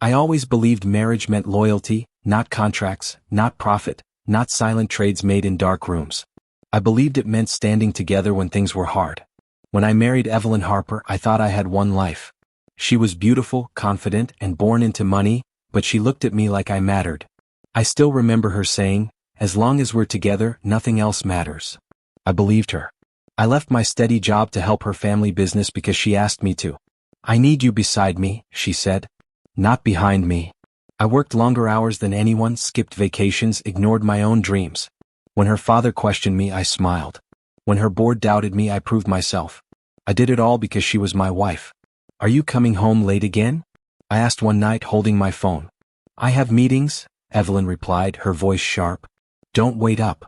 I always believed marriage meant loyalty, not contracts, not profit, not silent trades made in dark rooms. I believed it meant standing together when things were hard. When I married Evelyn Harper, I thought I had one life. She was beautiful, confident, and born into money, but she looked at me like I mattered. I still remember her saying, "As long as we're together, nothing else matters." I believed her. I left my steady job to help her family business because she asked me to. "I need you beside me," she said. "Not behind me." I worked longer hours than anyone, skipped vacations, ignored my own dreams. When her father questioned me, I smiled. When her board doubted me, I proved myself. I did it all because she was my wife. "Are you coming home late again?" I asked one night, holding my phone. "I have meetings," Evelyn replied, her voice sharp. "Don't wait up."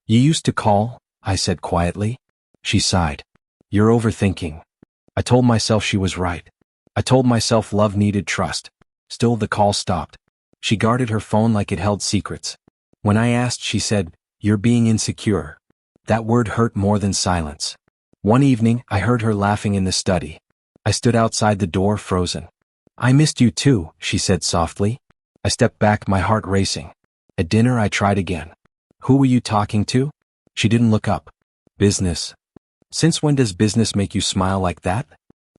"You used to call," I said quietly. She sighed. "You're overthinking." I told myself she was right. I told myself love needed trust. Still, the call stopped. She guarded her phone like it held secrets. When I asked, she said, "You're being insecure." That word hurt more than silence. One evening, I heard her laughing in the study. I stood outside the door, frozen. "I missed you too," she said softly. I stepped back, my heart racing. At dinner, I tried again. "Who were you talking to?" She didn't look up. "Business." "Since when does business make you smile like that?"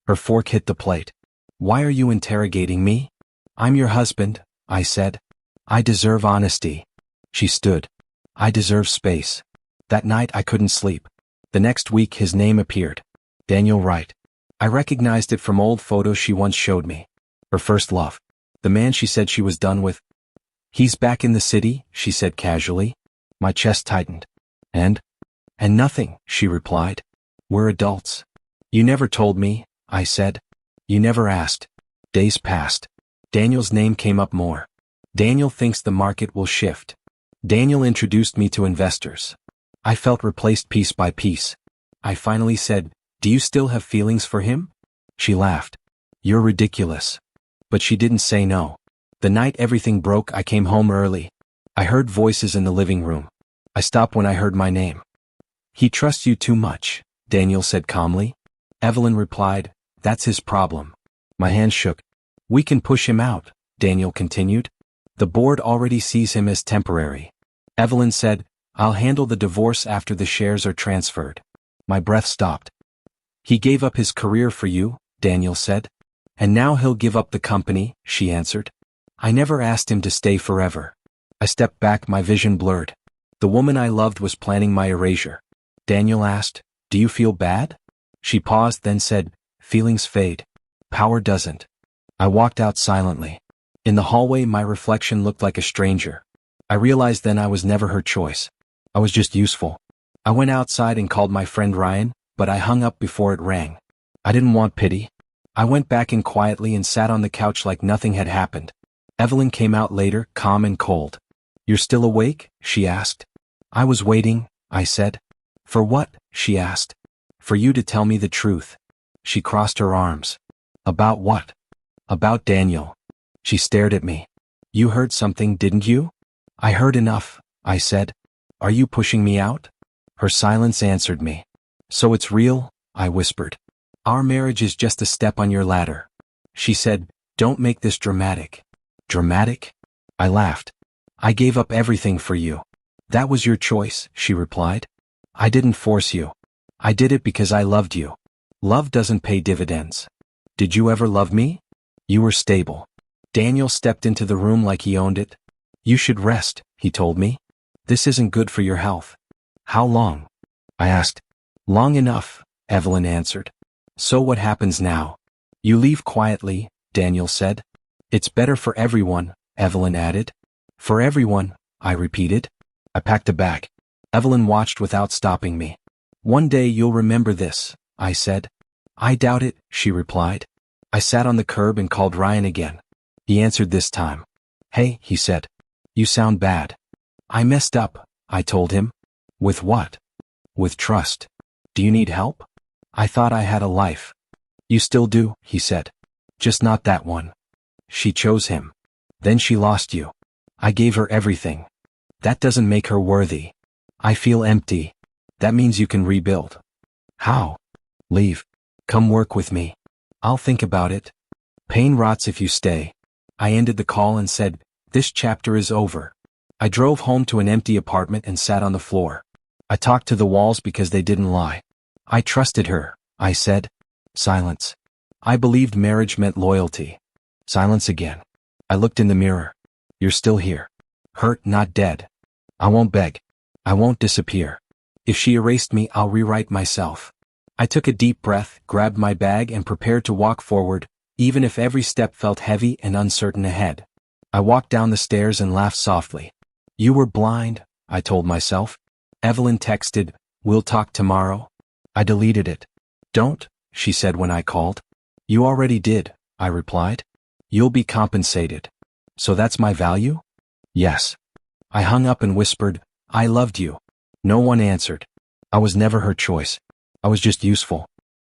Her fork hit the plate. "Why are you interrogating me?" "I'm your husband," I said. "I deserve honesty." She stood. "I deserve space." That night I couldn't sleep. The next week his name appeared. Daniel Wright. I recognized it from old photos she once showed me. Her first love. The man she said she was done with. "He's back in the city," she said casually. My chest tightened. And nothing," she replied. "We're adults." "You never told me," I said. "You never asked." Days passed. Daniel's name came up more. "Daniel thinks the market will shift." Daniel introduced me to investors. I felt replaced piece by piece. I finally said, "Do you still have feelings for him?" She laughed. "You're ridiculous." But she didn't say no. The night everything broke, I came home early. I heard voices in the living room. I stopped when I heard my name. "He trusts you too much," Daniel said calmly. Evelyn replied, "That's his problem." My hand shook. "We can push him out," Daniel continued. "The board already sees him as temporary." Evelyn said, "I'll handle the divorce after the shares are transferred." My breath stopped. "He gave up his career for you," Daniel said. "And now he'll give up the company," she answered. "I never asked him to stay forever." I stepped back, my vision blurred. The woman I loved was planning my erasure. Daniel asked, "Do you feel bad?" She paused, then said, "Feelings fade. Power doesn't." I walked out silently. In the hallway, my reflection looked like a stranger. I realized then I was never her choice. I was just useful. I went outside and called my friend Ryan, but I hung up before it rang. I didn't want pity. I went back in quietly and sat on the couch like nothing had happened. Evelyn came out later, calm and cold. "You're still awake?" she asked. "I was waiting," I said. "For what?" she asked. "For you to tell me the truth." She crossed her arms. "About what?" "About Daniel." She stared at me. "You heard something, didn't you?" "I heard enough," I said. "Are you pushing me out?" Her silence answered me. "So it's real?" I whispered. "Our marriage is just a step on your ladder." She said, "Don't make this dramatic." "Dramatic?" I laughed. "I gave up everything for you." "That was your choice," she replied. "I didn't force you. I did it because I loved you. Love doesn't pay dividends." "Did you ever love me?" "You were stable." Daniel stepped into the room like he owned it. "You should rest," he told me. "This isn't good for your health." "How long?" I asked. "Long enough," Evelyn answered. "So what happens now?" "You leave quietly," Daniel said. "It's better for everyone," Evelyn added. "For everyone," I repeated. I packed a bag. Evelyn watched without stopping me. "One day you'll remember this," I said. "I doubt it," she replied. I sat on the curb and called Ryan again. He answered this time. "Hey," he said. "You sound bad." "I messed up," I told him. "With what?" "With trust." "Do you need help?" "I thought I had a life." "You still do," he said. "Just not that one." "She chose him. Then she lost you." "I gave her everything." "That doesn't make her worthy." "I feel empty." "That means you can rebuild." "How?" "Leave. Come work with me." "I'll think about it." "Pain rots if you stay." I ended the call and said, "This chapter is over." I drove home to an empty apartment and sat on the floor. I talked to the walls because they didn't lie. I trusted her, I said. Silence. I believed marriage meant loyalty. Silence again. I looked in the mirror. You're still here. Hurt, not dead. I won't beg. I won't disappear. If she erased me, I'll rewrite myself. I took a deep breath, grabbed my bag and prepared to walk forward, even if every step felt heavy and uncertain ahead. I walked down the stairs and laughed softly. You were blind, I told myself. Evelyn texted, "We'll talk tomorrow." I deleted it. "Don't," she said when I called. "You already did," I replied. "You'll be compensated." "So that's my value?" "Yes." I hung up and whispered, "I loved you." No one answered. I was never her choice. I was just useful.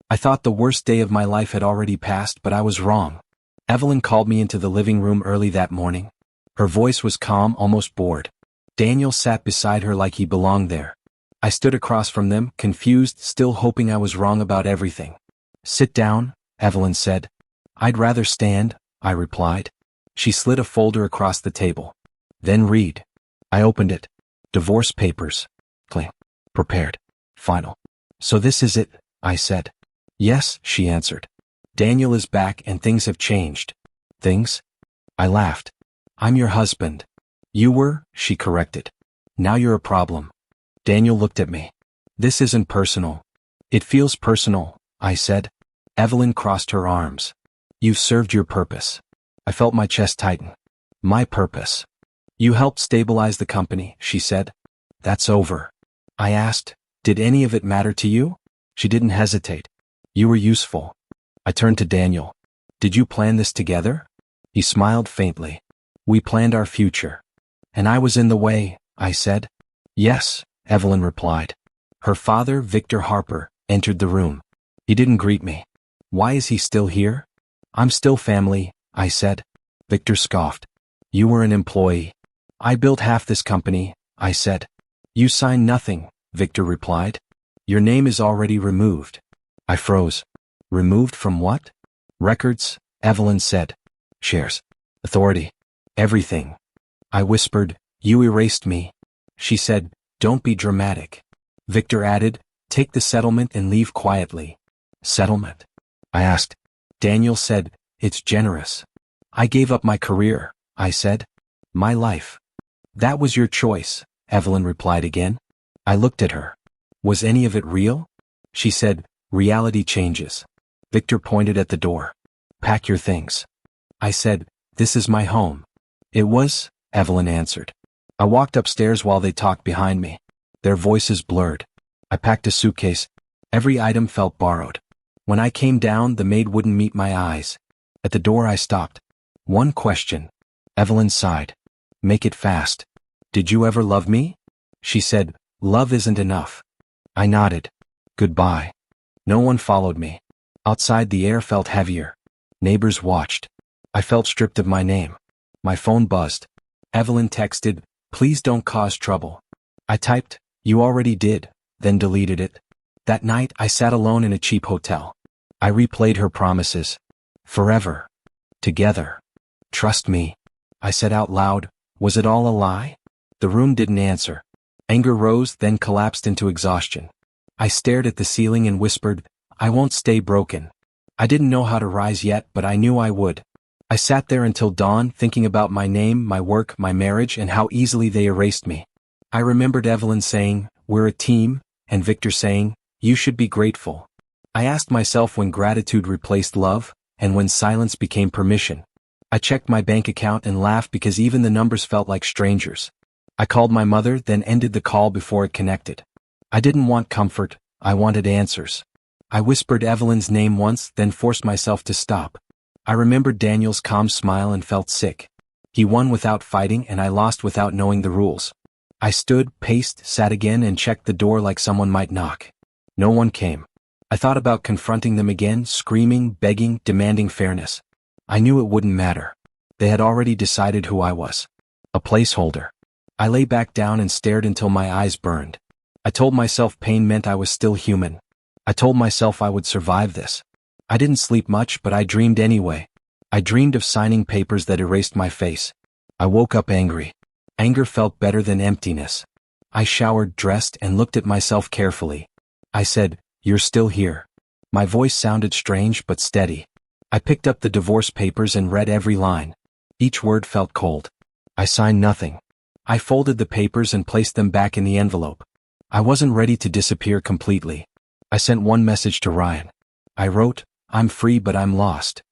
I thought the worst day of my life had already passed, but I was wrong. Evelyn called me into the living room early that morning. Her voice was calm, almost bored. Daniel sat beside her like he belonged there. I stood across from them, confused, still hoping I was wrong about everything. "Sit down," Evelyn said. "I'd rather stand," I replied. She slid a folder across the table. "Then read." I opened it. Divorce papers. Cling. Prepared. Final. "So this is it," I said. "Yes," she answered. "Daniel is back and things have changed." "Things?" I laughed. "I'm your husband." "You were," she corrected. "Now you're a problem." Daniel looked at me. "This isn't personal." "It feels personal," I said. Evelyn crossed her arms. "You've served your purpose." I felt my chest tighten. "My purpose?" "You helped stabilize the company," she said. "That's over." I asked, "Did any of it matter to you?" She didn't hesitate. "You were useful." I turned to Daniel. "Did you plan this together?" He smiled faintly. "We planned our future." "And I was in the way," I said. "Yes," Evelyn replied. Her father, Victor Harper, entered the room. He didn't greet me. "Why is he still here?" "I'm still family," I said. Victor scoffed. "You were an employee." "I built half this company," I said. "You signed nothing," Victor replied. "Your name is already removed." I froze. "Removed from what?" "Records," Evelyn said. "Shares. Authority. Everything." I whispered, "You erased me." She said, "Don't be dramatic." Victor added, "Take the settlement and leave quietly." "Settlement?" I asked. Daniel said, "It's generous." "I gave up my career," I said. "My life." "That was your choice," Evelyn replied again. I looked at her. "Was any of it real?" She said, "Reality changes." Victor pointed at the door. "Pack your things." I said, "This is my home." "It was," Evelyn answered. I walked upstairs while they talked behind me. Their voices blurred. I packed a suitcase. Every item felt borrowed. When I came down, the maid wouldn't meet my eyes. At the door I stopped. "One question." Evelyn sighed. "Make it fast." "Did you ever love me?" She said, "Love isn't enough." I nodded. "Goodbye." No one followed me. Outside the air felt heavier. Neighbors watched. I felt stripped of my name. My phone buzzed. Evelyn texted, "Please don't cause trouble." I typed, "You already did," then deleted it. That night I sat alone in a cheap hotel. I replayed her promises. Forever. Together. "Trust me," I said out loud. Was it all a lie? The room didn't answer. Anger rose, then collapsed into exhaustion. I stared at the ceiling and whispered, "I won't stay broken." I didn't know how to rise yet, but I knew I would. I sat there until dawn, thinking about my name, my work, my marriage, and how easily they erased me. I remembered Evelyn saying, "We're a team," and Victor saying, "You should be grateful." I asked myself when gratitude replaced love, and when silence became permission. I checked my bank account and laughed because even the numbers felt like strangers. I called my mother, then ended the call before it connected. I didn't want comfort, I wanted answers. I whispered Evelyn's name once, then forced myself to stop. I remembered Daniel's calm smile and felt sick. He won without fighting and I lost without knowing the rules. I stood, paced, sat again and checked the door like someone might knock. No one came. I thought about confronting them again, screaming, begging, demanding fairness. I knew it wouldn't matter. They had already decided who I was. A placeholder. I lay back down and stared until my eyes burned. I told myself pain meant I was still human. I told myself I would survive this. I didn't sleep much, but I dreamed anyway. I dreamed of signing papers that erased my face. I woke up angry. Anger felt better than emptiness. I showered, dressed, and looked at myself carefully. I said, "You're still here." My voice sounded strange but steady. I picked up the divorce papers and read every line. Each word felt cold. I signed nothing. I folded the papers and placed them back in the envelope. I wasn't ready to disappear completely. I sent one message to Ryan. I wrote, "I'm free but I'm lost."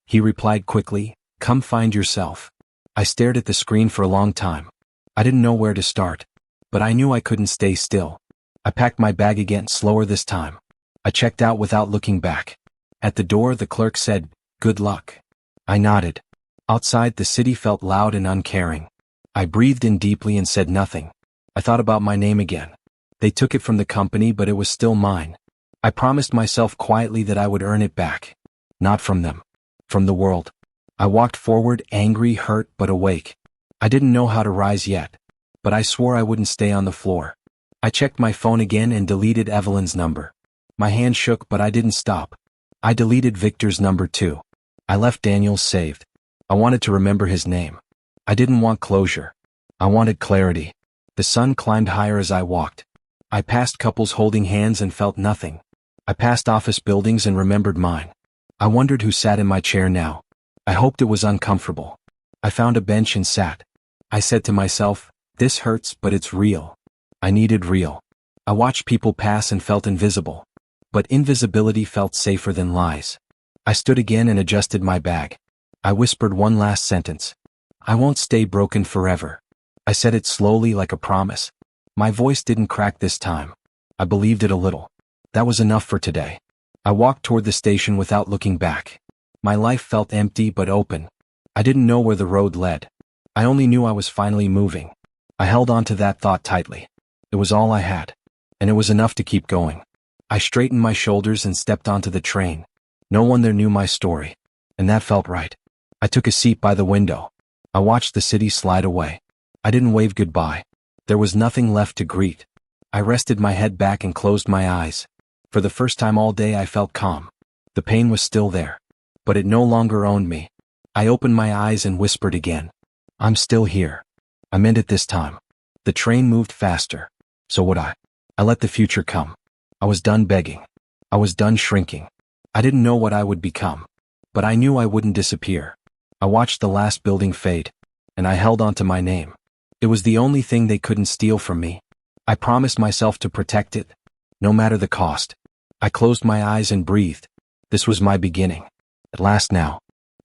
He replied quickly, "Come find yourself." I stared at the screen for a long time. I didn't know where to start, but I knew I couldn't stay still. I packed my bag again, slower this time. I checked out without looking back. At the door, the clerk said, "Good luck." I nodded. Outside, the city felt loud and uncaring. I breathed in deeply and said nothing. I thought about my name again. They took it from the company, but it was still mine. I promised myself quietly that I would earn it back. Not from them. From the world. I walked forward, angry, hurt, but awake. I didn't know how to rise yet, but I swore I wouldn't stay on the floor. I checked my phone again and deleted Evelyn's number. My hand shook, but I didn't stop. I deleted Victor's number too. I left Daniel's saved. I wanted to remember his name. I didn't want closure. I wanted clarity. The sun climbed higher as I walked. I passed couples holding hands and felt nothing. I passed office buildings and remembered mine. I wondered who sat in my chair now. I hoped it was uncomfortable. I found a bench and sat. I said to myself, "This hurts, but it's real." I needed real. I watched people pass and felt invisible. But invisibility felt safer than lies. I stood again and adjusted my bag. I whispered one last sentence. "I won't stay broken forever." I said it slowly like a promise. My voice didn't crack this time. I believed it a little. That was enough for today. I walked toward the station without looking back. My life felt empty but open. I didn't know where the road led. I only knew I was finally moving. I held on to that thought tightly. It was all I had. And it was enough to keep going. I straightened my shoulders and stepped onto the train. No one there knew my story. And that felt right. I took a seat by the window. I watched the city slide away. I didn't wave goodbye. There was nothing left to greet. I rested my head back and closed my eyes. For the first time all day I felt calm. The pain was still there. But it no longer owned me. I opened my eyes and whispered again. "I'm still here." I meant it this time. The train moved faster. So would I. I let the future come. I was done begging. I was done shrinking. I didn't know what I would become. But I knew I wouldn't disappear. I watched the last building fade. And I held on to my name. It was the only thing they couldn't steal from me. I promised myself to protect it. No matter the cost. I closed my eyes and breathed. This was my beginning. At last now.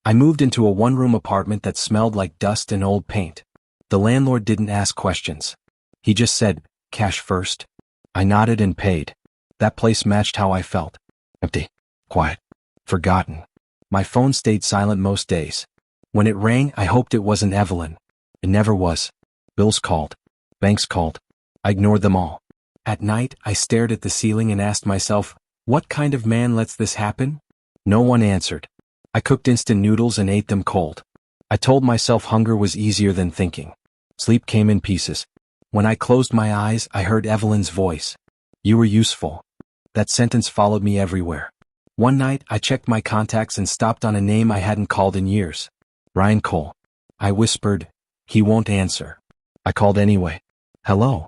I moved into a one-room apartment that smelled like dust and old paint. The landlord didn't ask questions. He just said, "Cash first." I nodded and paid. That place matched how I felt. Empty. Quiet. Forgotten. My phone stayed silent most days. When it rang, I hoped it wasn't Evelyn. It never was. Bills called. Banks called. I ignored them all. At night, I stared at the ceiling and asked myself, what kind of man lets this happen? No one answered. I cooked instant noodles and ate them cold. I told myself hunger was easier than thinking. Sleep came in pieces. When I closed my eyes, I heard Evelyn's voice. "You were useful." That sentence followed me everywhere. One night, I checked my contacts and stopped on a name I hadn't called in years. Ryan Cole. I whispered, "He won't answer." I called anyway. "Hello."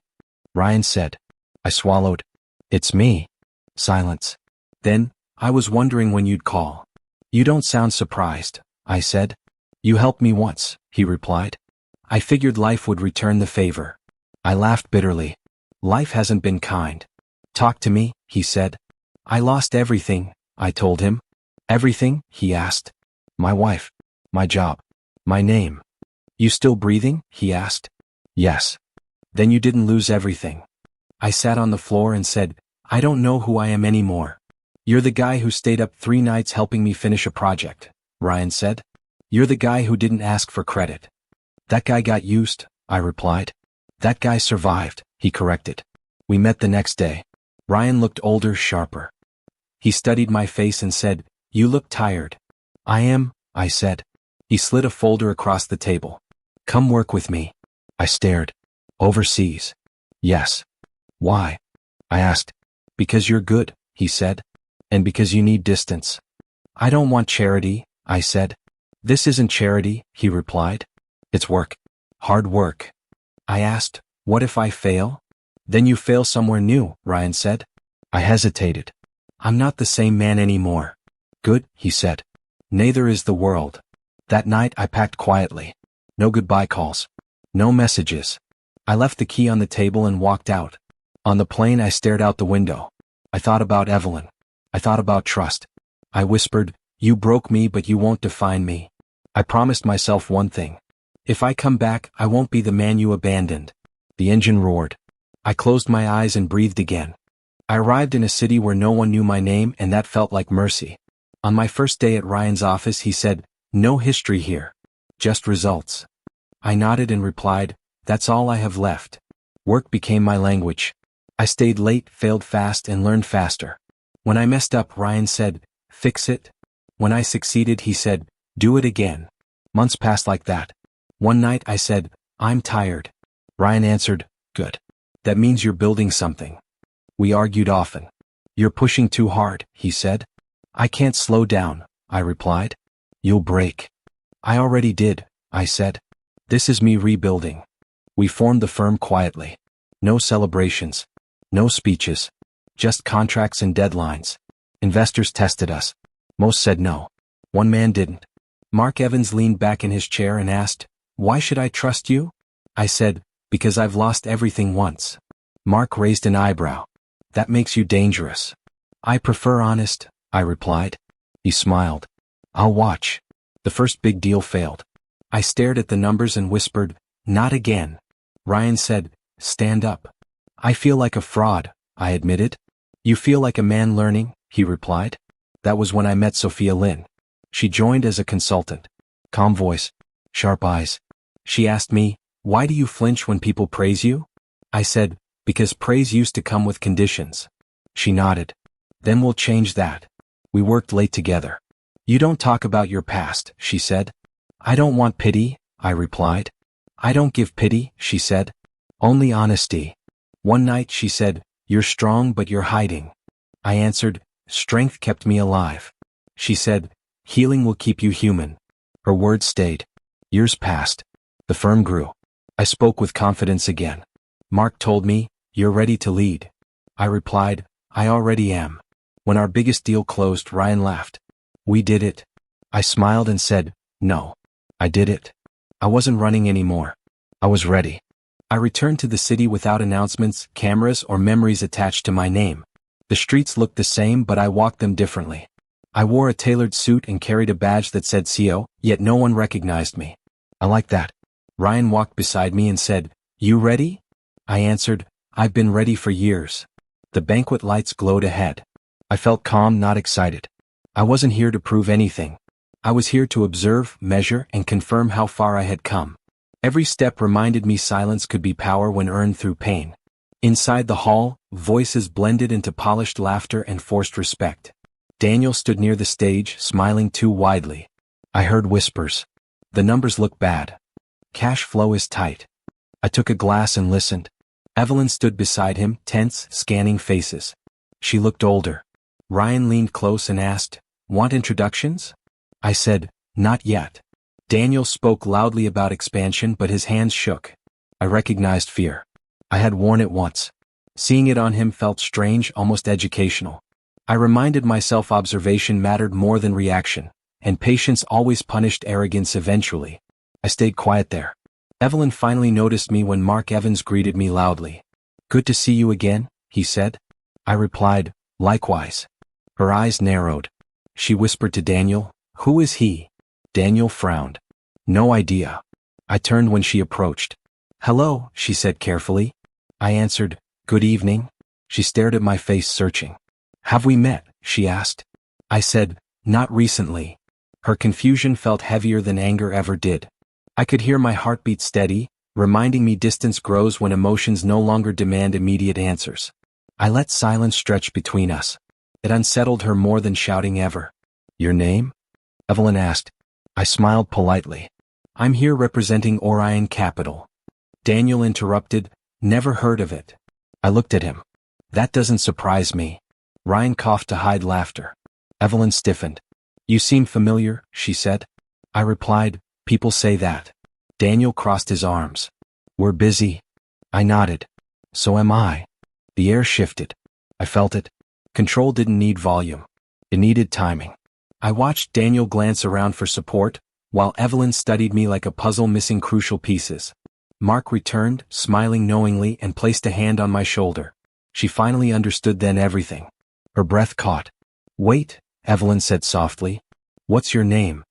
Ryan said. I swallowed. "It's me." Silence. Then, "I was wondering when you'd call." "You don't sound surprised," I said. "You helped me once," he replied. I figured life would return the favor. I laughed bitterly. "Life hasn't been kind." "Talk to me," he said. "I lost everything," I told him. "Everything?" he asked. "My wife. My job. My name." "You still breathing?" he asked. "Yes." "Then you didn't lose everything." I sat on the floor and said, "I don't know who I am anymore." "You're the guy who stayed up 3 nights helping me finish a project," Ryan said. "You're the guy who didn't ask for credit." "That guy got used," I replied. "That guy survived," he corrected. We met the next day. Ryan looked older, sharper. He studied my face and said, "You look tired." "I am," I said. He slid a folder across the table. "Come work with me." I stared. "Overseas?" "Yes." "Why?" I asked. "Because you're good," he said. "And because you need distance." "I don't want charity," I said. This isn't charity, he replied. It's work. Hard work. I asked, what if I fail? Then you fail somewhere new, Ryan said. I hesitated. I'm not the same man anymore. Good, he said. Neither is the world. That night I packed quietly. No goodbye calls. No messages. I left the key on the table and walked out. On the plane I stared out the window. I thought about Evelyn. I thought about trust. I whispered, you broke me but you won't define me. I promised myself one thing. If I come back, I won't be the man you abandoned. The engine roared. I closed my eyes and breathed again. I arrived in a city where no one knew my name and that felt like mercy. On my first day at Ryan's office he said, no history here. Just results. I nodded and replied, that's all I have left. Work became my language. I stayed late, failed fast and learned faster. When I messed up, Ryan said, fix it. When I succeeded, he said, do it again. Months passed like that. One night I said, I'm tired. Ryan answered, good. That means you're building something. We argued often. You're pushing too hard, he said. I can't slow down, I replied. You'll break. I already did, I said. This is me rebuilding. We formed the firm quietly. No celebrations. No speeches. Just contracts and deadlines. Investors tested us. Most said no. One man didn't. Mark Evans leaned back in his chair and asked, why should I trust you? I said, because I've lost everything once. Mark raised an eyebrow. That makes you dangerous. I prefer honest, I replied. He smiled. I'll watch. The first big deal failed. I stared at the numbers and whispered, not again. Ryan said, stand up. I feel like a fraud, I admitted. You feel like a man learning, he replied. That was when I met Sophia Lynn. She joined as a consultant. Calm voice. Sharp eyes. She asked me, why do you flinch when people praise you? I said, because praise used to come with conditions. She nodded. Then we'll change that. We worked late together. You don't talk about your past, she said. I don't want pity, I replied. I don't give pity, she said. Only honesty. One night she said, you're strong but you're hiding. I answered, strength kept me alive. She said, healing will keep you human. Her words stayed. Years passed. The firm grew. I spoke with confidence again. Mark told me, you're ready to lead. I replied, I already am. When our biggest deal closed, Ryan laughed. We did it. I smiled and said, no. I did it. I wasn't running anymore. I was ready. I returned to the city without announcements, cameras, or memories attached to my name. The streets looked the same, but I walked them differently. I wore a tailored suit and carried a badge that said CO, yet no one recognized me. I liked that. Ryan walked beside me and said, you ready? I answered, I've been ready for years. The banquet lights glowed ahead. I felt calm, not excited. I wasn't here to prove anything. I was here to observe, measure, and confirm how far I had come. Every step reminded me silence could be power when earned through pain. Inside the hall, voices blended into polished laughter and forced respect. Daniel stood near the stage, smiling too widely. I heard whispers. The numbers look bad. Cash flow is tight. I took a glass and listened. Evelyn stood beside him, tense, scanning faces. She looked older. Ryan leaned close and asked, want introductions? I said, not yet. Daniel spoke loudly about expansion, but his hands shook. I recognized fear. I had worn it once. Seeing it on him felt strange, almost educational. I reminded myself observation mattered more than reaction, and patience always punished arrogance eventually. I stayed quiet there. Evelyn finally noticed me when Mark Evans greeted me loudly. Good to see you again, he said. I replied, likewise. Her eyes narrowed. She whispered to Daniel, who is he? Daniel frowned. No idea. I turned when she approached. Hello, she said carefully. I answered, good evening. She stared at my face, searching. Have we met? She asked. I said, not recently. Her confusion felt heavier than anger ever did. I could hear my heartbeat steady, reminding me distance grows when emotions no longer demand immediate answers. I let silence stretch between us. It unsettled her more than shouting ever. Your name? Evelyn asked. I smiled politely. I'm here representing Orion Capital. Daniel interrupted, never heard of it. I looked at him. That doesn't surprise me. Ryan coughed to hide laughter. Evelyn stiffened. You seem familiar, she said. I replied, people say that. Daniel crossed his arms. We're busy. I nodded. So am I. The air shifted. I felt it. Control didn't need volume. It needed timing. I watched Daniel glance around for support, while Evelyn studied me like a puzzle missing crucial pieces. Mark returned, smiling knowingly, and placed a hand on my shoulder. She finally understood then everything. Her breath caught. Wait, Evelyn said softly. What's your name?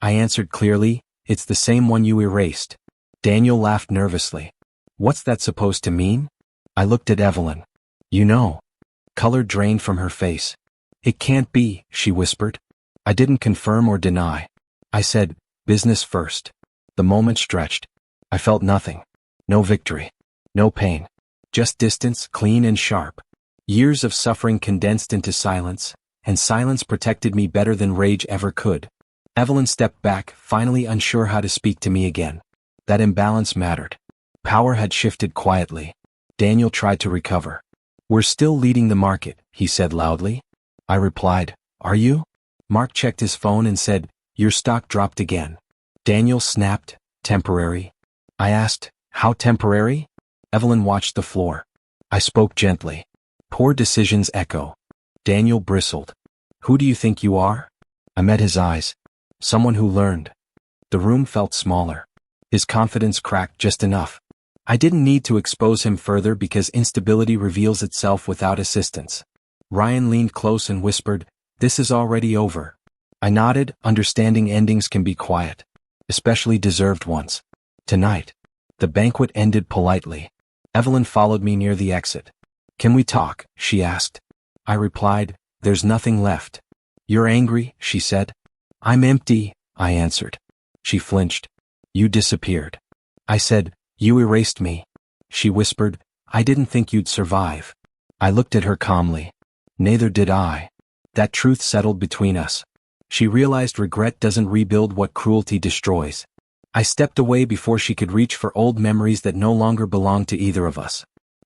I answered clearly, it's the same one you erased. Daniel laughed nervously. What's that supposed to mean? I looked at Evelyn. You know. Color drained from her face. It can't be, she whispered. I didn't confirm or deny. I said, business first. The moment stretched. I felt nothing. No victory. No pain. Just distance, clean and sharp. Years of suffering condensed into silence, and silence protected me better than rage ever could. Evelyn stepped back, finally unsure how to speak to me again. That imbalance mattered. Power had shifted quietly. Daniel tried to recover. We're still leading the market, he said loudly. I replied, are you? Mark checked his phone and said, your stock dropped again. Daniel snapped, temporary. I asked, how temporary? Evelyn watched the floor. I spoke gently. Poor decisions echo. Daniel bristled. Who do you think you are? I met his eyes. Someone who learned. The room felt smaller. His confidence cracked just enough. I didn't need to expose him further because instability reveals itself without assistance. Ryan leaned close and whispered, this is already over. I nodded, understanding endings can be quiet. Especially deserved ones. Tonight. The banquet ended politely. Evelyn followed me near the exit. Can we talk? She asked. I replied, there's nothing left. You're angry, she said. I'm empty, I answered. She flinched. You disappeared. I said, you erased me. She whispered, I didn't think you'd survive. I looked at her calmly. Neither did I. That truth settled between us. She realized regret doesn't rebuild what cruelty destroys. I stepped away before she could reach for old memories that no longer belonged to either of us.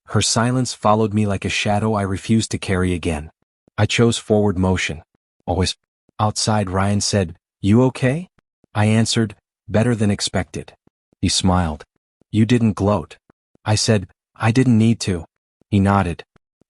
Her silence followed me like a shadow I refused to carry again. I chose forward motion. Always. Outside, Ryan said, you okay? I answered, better than expected. He smiled. You didn't gloat. I said, I didn't need to. He nodded.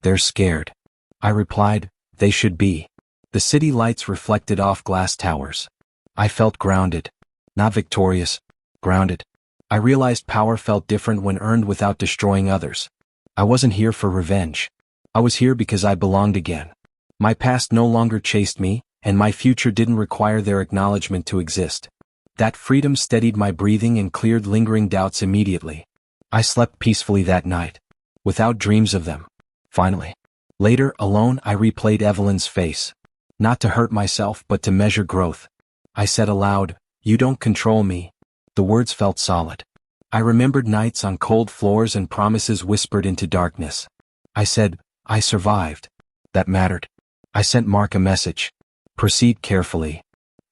They're scared. I replied, they should be. The city lights reflected off glass towers. I felt grounded. Not victorious. Grounded. I realized power felt different when earned without destroying others. I wasn't here for revenge. I was here because I belonged again. My past no longer chased me, and my future didn't require their acknowledgement to exist. That freedom steadied my breathing and cleared lingering doubts immediately. I slept peacefully that night. Without dreams of them. Finally. Later, alone, I replayed Evelyn's face. Not to hurt myself, but to measure growth. I said aloud, you don't control me. The words felt solid. I remembered nights on cold floors and promises whispered into darkness. I said, I survived. That mattered. I sent Mark a message. Proceed carefully.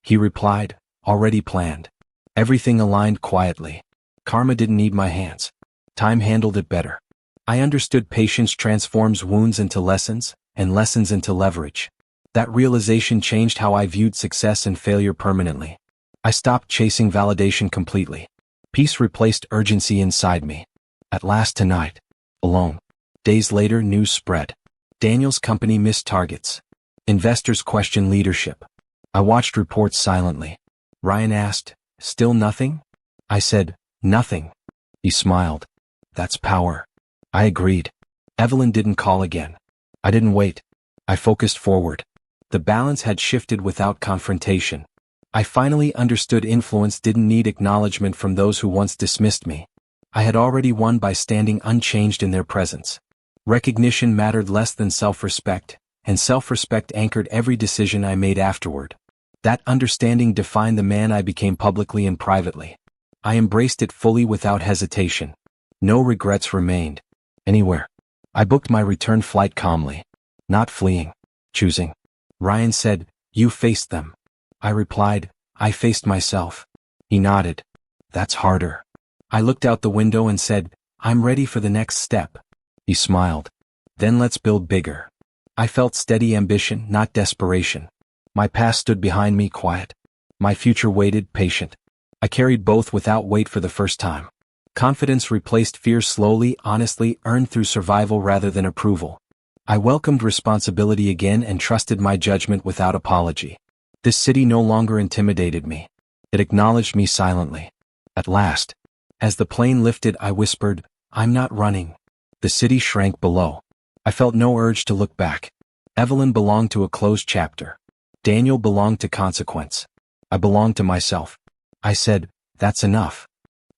He replied, already planned. Everything aligned quietly. Karma didn't need my hands. Time handled it better. I understood patience transforms wounds into lessons, and lessons into leverage. That realization changed how I viewed success and failure permanently. I stopped chasing validation completely. Peace replaced urgency inside me. At last tonight. Alone. Days later, news spread. Daniel's company missed targets. Investors questioned leadership. I watched reports silently. Ryan asked, still nothing? I said, nothing. He smiled. That's power. I agreed. Evelyn didn't call again. I didn't wait. I focused forward. The balance had shifted without confrontation. I finally understood influence didn't need acknowledgement from those who once dismissed me. I had already won by standing unchanged in their presence. Recognition mattered less than self-respect, and self-respect anchored every decision I made afterward. That understanding defined the man I became publicly and privately. I embraced it fully without hesitation. No regrets remained. Anywhere. I booked my return flight calmly. Not fleeing. Choosing. Ryan said, you faced them. I replied, I faced myself. He nodded. That's harder. I looked out the window and said, I'm ready for the next step. He smiled. Then let's build bigger. I felt steady ambition, not desperation. My past stood behind me quiet. My future waited, patient. I carried both without weight for the first time. Confidence replaced fear slowly, honestly, earned through survival rather than approval. I welcomed responsibility again and trusted my judgment without apology. This city no longer intimidated me. It acknowledged me silently. At last, as the plane lifted, I whispered, "I'm not running." The city shrank below. I felt no urge to look back. Evelyn belonged to a closed chapter. Daniel belonged to consequence. I belonged to myself. I said, "That's enough."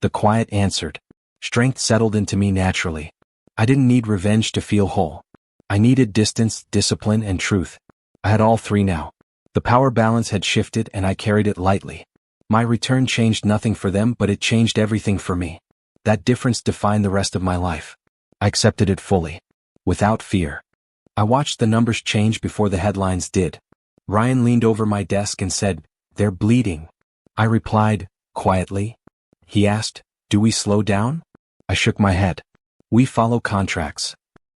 The quiet answered. Strength settled into me naturally. I didn't need revenge to feel whole. I needed distance, discipline, and truth. I had all three now. The power balance had shifted and I carried it lightly. My return changed nothing for them, but it changed everything for me. That difference defined the rest of my life. I accepted it fully. Without fear. I watched the numbers change before the headlines did. Ryan leaned over my desk and said, "They're bleeding." I replied, quietly. He asked, "Do we slow down?" I shook my head. We follow contracts.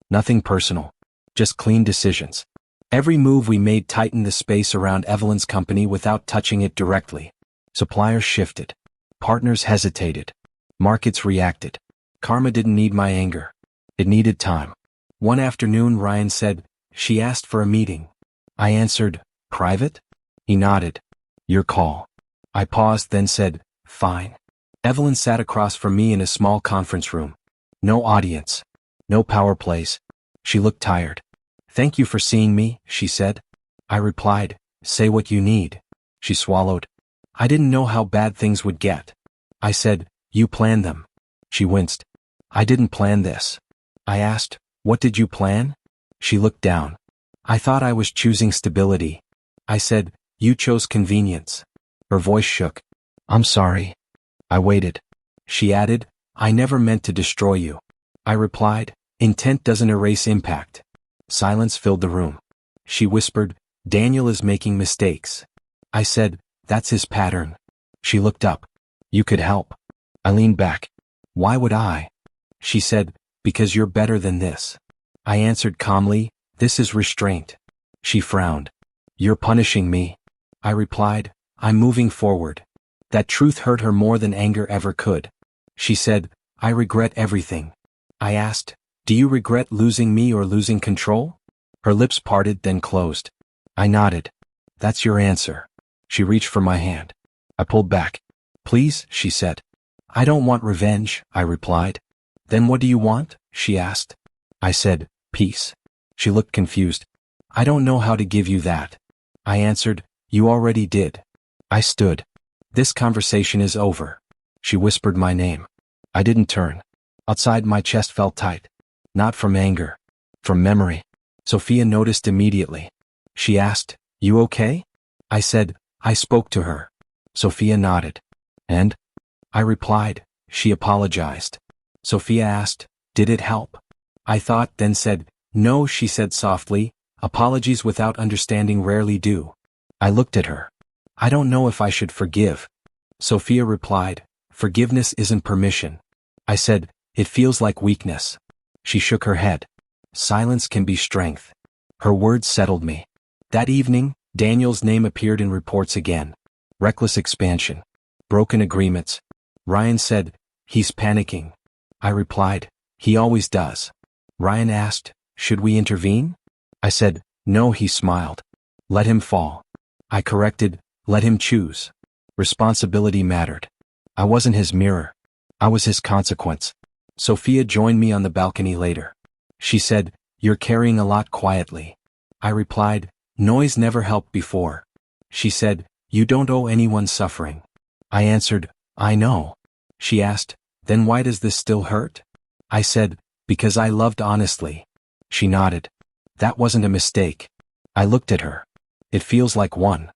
Nothing personal. Just clean decisions. Every move we made tightened the space around Evelyn's company without touching it directly. Suppliers shifted. Partners hesitated. Markets reacted. Karma didn't need my anger. It needed time. One afternoon Ryan said, "She asked for a meeting." I answered, "Private?" He nodded. "Your call." I paused, then said, "Fine." Evelyn sat across from me in a small conference room. No audience. No power plays. She looked tired. "Thank you for seeing me," she said. I replied, "Say what you need." She swallowed. I didn't know how bad things would get. I said, "You planned them." She winced. "I didn't plan this." I asked, "What did you plan?" She looked down. "I thought I was choosing stability." I said, "You chose convenience." Her voice shook. "I'm sorry." I waited. She added, "I never meant to destroy you." I replied, "Intent doesn't erase impact." Silence filled the room. She whispered, "Daniel is making mistakes." I said, "That's his pattern." She looked up. "You could help." I leaned back. "Why would I?" She said, "Because you're better than this." I answered calmly, "This is restraint." She frowned. "You're punishing me." I replied, "I'm moving forward." That truth hurt her more than anger ever could. She said, "I regret everything." I asked, "Do you regret losing me or losing control?" Her lips parted, then closed. I nodded. "That's your answer." She reached for my hand. I pulled back. "Please," she said. "I don't want revenge," I replied. "Then what do you want?" she asked. I said, "Peace." She looked confused. "I don't know how to give you that." I answered, "You already did." I stood. "This conversation is over." She whispered my name. I didn't turn. Outside my chest felt tight. Not from anger. From memory. Sophia noticed immediately. She asked, "You okay?" I said, "I spoke to her." Sophia nodded. "And?" I replied, "She apologized." Sophia asked, "Did it help?" I thought, then said, "No," she said softly, "apologies without understanding rarely do." I looked at her. "I don't know if I should forgive." Sophia replied, "Forgiveness isn't permission." I said, "It feels like weakness." She shook her head. "Silence can be strength." Her words settled me. That evening, Daniel's name appeared in reports again. Reckless expansion. Broken agreements. Ryan said, "He's panicking." I replied, "He always does." Ryan asked, "Should we intervene?" I said, "No," he smiled. "Let him fall." I corrected, "Let him choose." Responsibility mattered. I wasn't his mirror. I was his consequence. Sophia joined me on the balcony later. She said, "You're carrying a lot quietly." I replied, "Noise never helped before." She said, "You don't owe anyone suffering." I answered, "I know." She asked, "Then why does this still hurt?" I said, "Because I loved honestly." She nodded. "That wasn't a mistake." I looked at her. "It feels like one."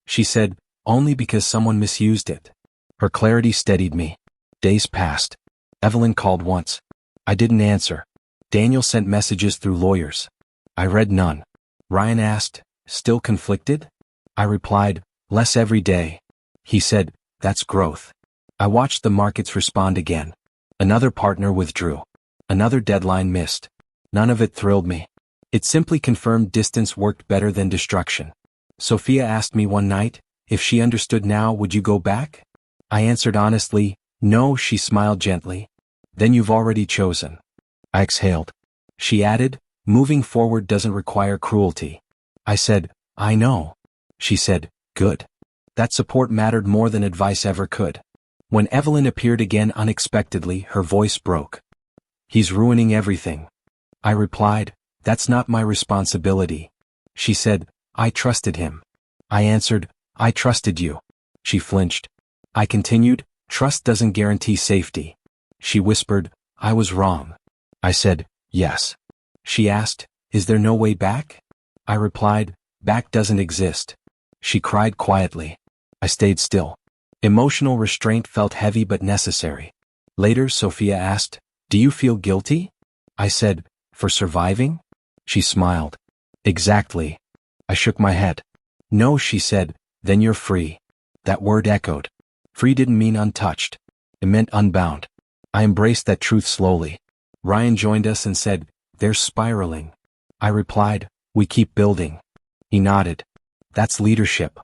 She said, "Only because someone misused it." Her clarity steadied me. Days passed. Evelyn called once. I didn't answer. Daniel sent messages through lawyers. I read none. Ryan asked, "Still conflicted?" I replied, "Less every day." He said, "That's growth." I watched the markets respond again. Another partner withdrew. Another deadline missed. None of it thrilled me. It simply confirmed distance worked better than destruction. Sophia asked me one night, if she understood now, would you go back? I answered honestly, no. She smiled gently. Then you've already chosen. I exhaled. She added, moving forward doesn't require cruelty. I said, I know. She said, good. That support mattered more than advice ever could. When Evelyn appeared again unexpectedly, her voice broke. He's ruining everything. I replied, that's not my responsibility. She said, I trusted him. I answered, I trusted you. She flinched. I continued, trust doesn't guarantee safety. She whispered, I was wrong. I said, yes. She asked, is there no way back? I replied, back doesn't exist. She cried quietly. I stayed still. Emotional restraint felt heavy but necessary. Later, Sophia asked, do you feel guilty? I said, for surviving? She smiled. Exactly. I shook my head. No, she said, then you're free. That word echoed. Free didn't mean untouched. It meant unbound. I embraced that truth slowly. Ryan joined us and said, they're spiraling. I replied, we keep building. He nodded. That's leadership.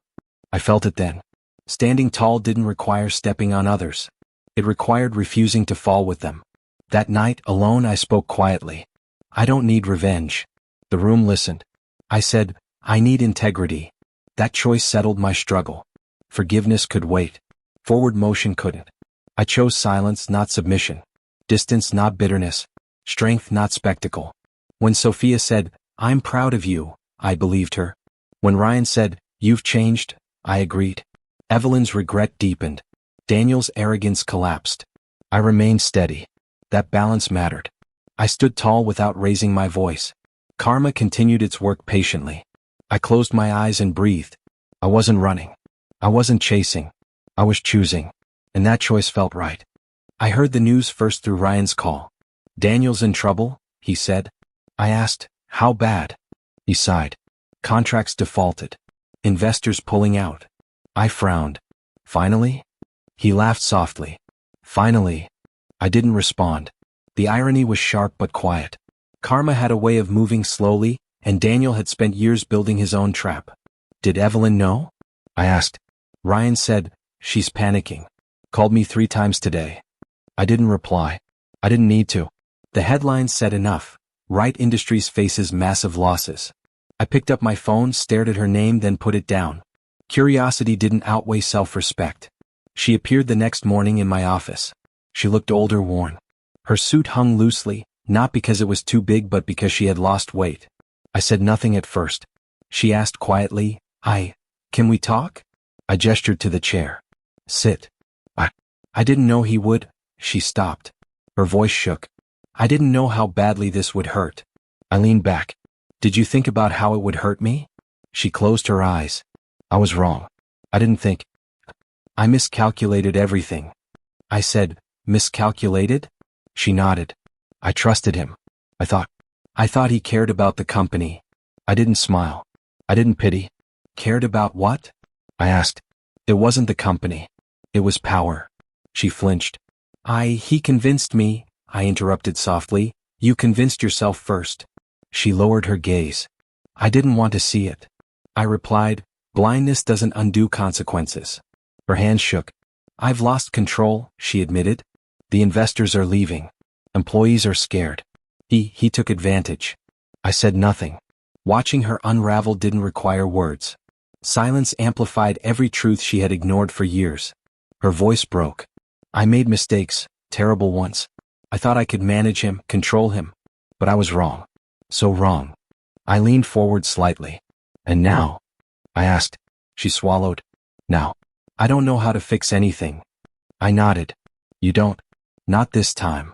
I felt it then. Standing tall didn't require stepping on others. It required refusing to fall with them. That night, alone, I spoke quietly. I don't need revenge. The room listened. I said, I need integrity. That choice settled my struggle. Forgiveness could wait. Forward motion couldn't. I chose silence, not submission. Distance, not bitterness. Strength, not spectacle. When Sophia said, I'm proud of you, I believed her. When Ryan said, you've changed, I agreed. Evelyn's regret deepened. Daniel's arrogance collapsed. I remained steady. That balance mattered. I stood tall without raising my voice. Karma continued its work patiently. I closed my eyes and breathed. I wasn't running. I wasn't chasing. I was choosing. And that choice felt right. I heard the news first through Ryan's call. Daniel's in trouble, he said. I asked, how bad? He sighed. Contracts defaulted. Investors pulling out. I frowned. Finally? He laughed softly. Finally. I didn't respond. The irony was sharp but quiet. Karma had a way of moving slowly, and Daniel had spent years building his own trap. Did Evelyn know? I asked. Ryan said, she's panicking. Called me 3 times today. I didn't reply. I didn't need to. The headlines said enough. Wright Industries faces massive losses. I picked up my phone, stared at her name, then put it down. Curiosity didn't outweigh self-respect. She appeared the next morning in my office. She looked older, worn. Her suit hung loosely, not because it was too big but because she had lost weight. I said nothing at first. She asked quietly, can we talk? I gestured to the chair. Sit. I didn't know he would. She stopped. Her voice shook. I didn't know how badly this would hurt. I leaned back. Did you think about how it would hurt me? She closed her eyes. I was wrong. I didn't think. I miscalculated everything. I said, miscalculated? She nodded. I trusted him. I thought he cared about the company. I didn't smile. I didn't pity. Cared about what? I asked. It wasn't the company. It was power. She flinched. He convinced me, I interrupted softly. You convinced yourself first. She lowered her gaze. I didn't want to see it. I replied, blindness doesn't undo consequences. Her hand shook. I've lost control, she admitted. The investors are leaving. Employees are scared. He took advantage. I said nothing. Watching her unravel didn't require words. Silence amplified every truth she had ignored for years. Her voice broke. I made mistakes, terrible ones. I thought I could manage him, control him. But I was wrong. So wrong. I leaned forward slightly. And now? I asked. She swallowed. Now. I don't know how to fix anything. I nodded. You don't? Not this time.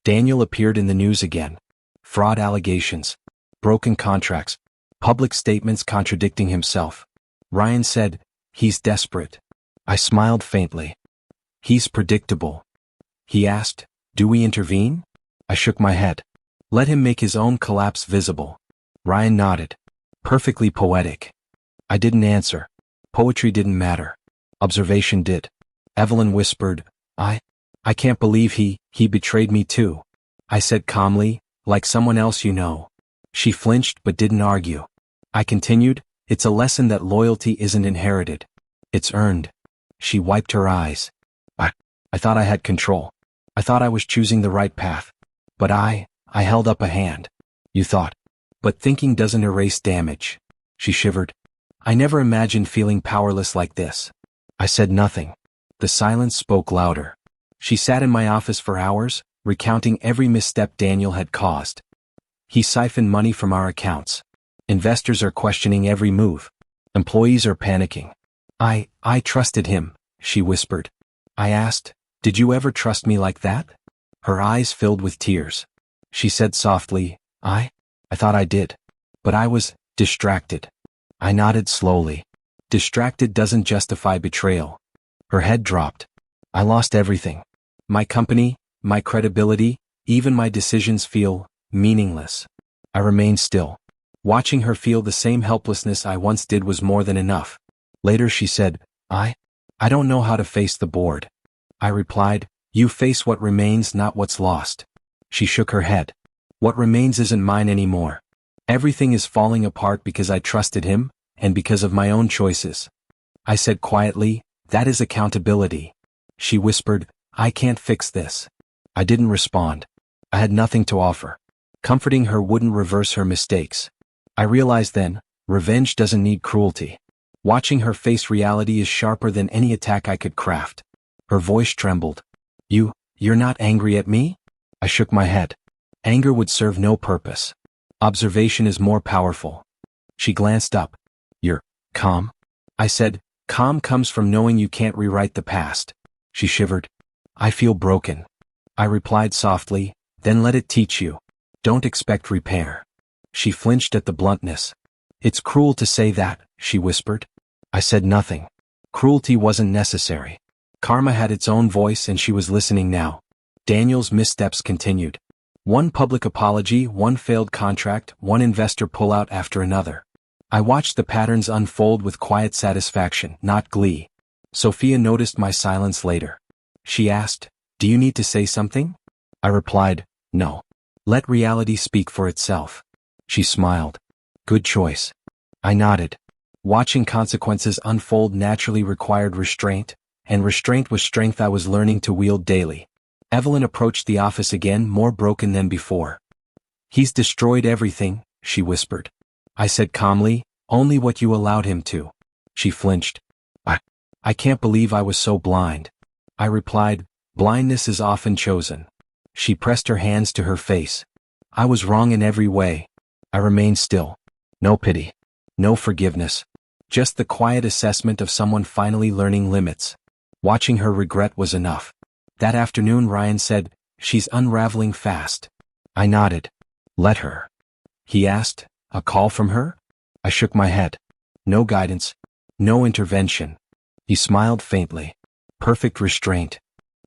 Daniel appeared in the news again. Fraud allegations. Broken contracts. Public statements contradicting himself. Ryan said, he's desperate. I smiled faintly. He's predictable. He asked, do we intervene? I shook my head. Let him make his own collapse visible. Ryan nodded. Perfectly poetic. I didn't answer. Poetry didn't matter. Observation did. Evelyn whispered, I can't believe he betrayed me too. I said calmly, like someone else you know. She flinched but didn't argue. I continued, it's a lesson that loyalty isn't inherited. It's earned. She wiped her eyes. I thought I had control. I thought I was choosing the right path. But I held up a hand. You thought. But thinking doesn't erase damage. She shivered. I never imagined feeling powerless like this. I said nothing. The silence spoke louder. She sat in my office for hours, recounting every misstep Daniel had caused. He siphoned money from our accounts. Investors are questioning every move. Employees are panicking. I trusted him, she whispered. I asked, did you ever trust me like that? Her eyes filled with tears. She said softly, I thought I did. But I was distracted. I nodded slowly. Distracted doesn't justify betrayal. Her head dropped. I lost everything. My company, my credibility, even my decisions feel meaningless. I remained still. Watching her feel the same helplessness I once did was more than enough. Later she said, I don't know how to face the board. I replied, you face what remains, not what's lost. She shook her head. What remains isn't mine anymore. Everything is falling apart because I trusted him, and because of my own choices. I said quietly, that is accountability. She whispered, I can't fix this. I didn't respond. I had nothing to offer. Comforting her wouldn't reverse her mistakes. I realized then, revenge doesn't need cruelty. Watching her face reality is sharper than any attack I could craft. Her voice trembled. You're not angry at me? I shook my head. Anger would serve no purpose. Observation is more powerful. She glanced up. You're calm? I said, calm comes from knowing you can't rewrite the past. She shivered. I feel broken. I replied softly, then let it teach you. Don't expect repair. She flinched at the bluntness. It's cruel to say that, she whispered. I said nothing. Cruelty wasn't necessary. Karma had its own voice and she was listening now. Daniel's missteps continued. One public apology, one failed contract, one investor pullout after another. I watched the patterns unfold with quiet satisfaction, not glee. Sophia noticed my silence later. She asked, do you need to say something? I replied, no. Let reality speak for itself. She smiled. Good choice. I nodded. Watching consequences unfold naturally required restraint, and restraint was strength I was learning to wield daily. Evelyn approached the office again, more broken than before. He's destroyed everything, she whispered. I said calmly, only what you allowed him to. She flinched. I can't believe I was so blind. I replied, blindness is often chosen. She pressed her hands to her face. I was wrong in every way. I remained still. No pity. No forgiveness. Just the quiet assessment of someone finally learning limits. Watching her regret was enough. That afternoon Ryan said, she's unraveling fast. I nodded. Let her. He asked, a call from her? I shook my head. No guidance. No intervention. He smiled faintly. Perfect restraint.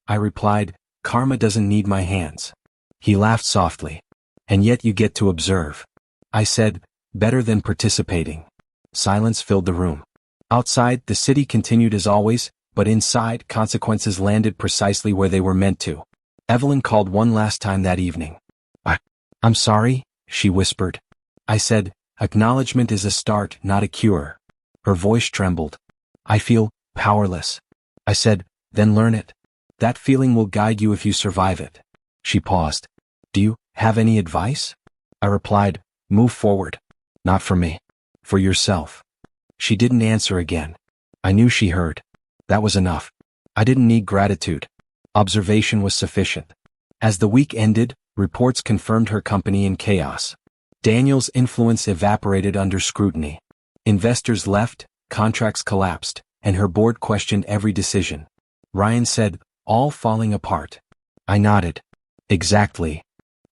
I replied, karma doesn't need my hands. He laughed softly. And yet you get to observe. I said, better than participating. Silence filled the room. Outside, the city continued as always, but inside, consequences landed precisely where they were meant to. Evelyn called one last time that evening. I'm sorry, she whispered. I said, acknowledgement is a start, not a cure. Her voice trembled. I feel powerless. I said, then learn it. That feeling will guide you if you survive it. She paused. Do you have any advice? I replied, move forward. Not for me. For yourself. She didn't answer again. I knew she heard. That was enough. I didn't need gratitude. Observation was sufficient. As the week ended, reports confirmed her company in chaos. Daniel's influence evaporated under scrutiny. Investors left, contracts collapsed, and her board questioned every decision. Ryan said, all falling apart. I nodded. Exactly.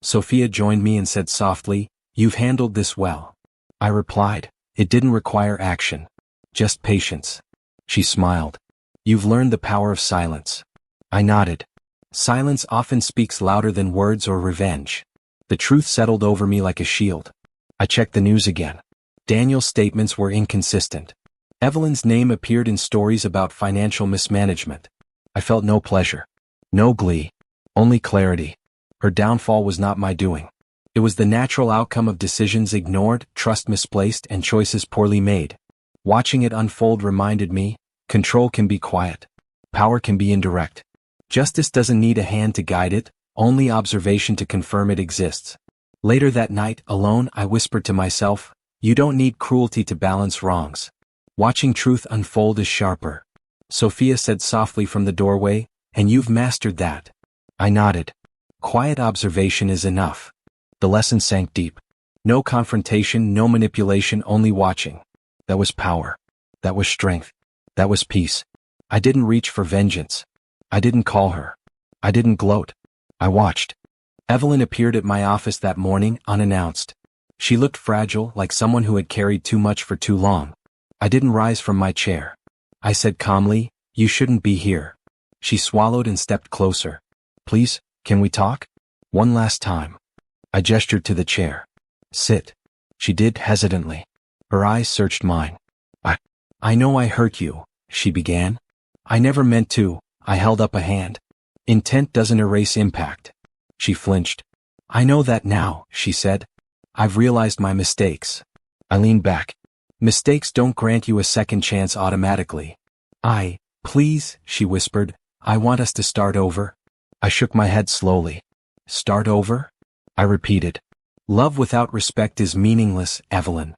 Sophia joined me and said softly, you've handled this well. I replied, it didn't require action. Just patience. She smiled. You've learned the power of silence. I nodded. Silence often speaks louder than words or revenge. The truth settled over me like a shield. I checked the news again. Daniel's statements were inconsistent. Evelyn's name appeared in stories about financial mismanagement. I felt no pleasure. No glee. Only clarity. Her downfall was not my doing. It was the natural outcome of decisions ignored, trust misplaced, and choices poorly made. Watching it unfold reminded me, Control can be quiet. Power can be indirect. Justice doesn't need a hand to guide it, only observation to confirm it exists. Later that night, alone, I whispered to myself, you don't need cruelty to balance wrongs. Watching truth unfold is sharper. Sophia said softly from the doorway, and you've mastered that. I nodded. Quiet observation is enough. The lesson sank deep. No confrontation, no manipulation, only watching. That was power. That was strength. That was peace. I didn't reach for vengeance. I didn't call her. I didn't gloat. I watched. Evelyn appeared at my office that morning, unannounced. She looked fragile, like someone who had carried too much for too long. I didn't rise from my chair. I said calmly, you shouldn't be here. She swallowed and stepped closer. Please, can we talk? One last time. I gestured to the chair. Sit. She did hesitantly. Her eyes searched mine. I know I hurt you, she began. I never meant to. I held up a hand. Intent doesn't erase impact. She flinched. I know that now, she said. I've realized my mistakes. I leaned back. Mistakes don't grant you a second chance automatically. Please, she whispered, I want us to start over. I shook my head slowly. Start over? I repeated. Love without respect is meaningless, Evelyn.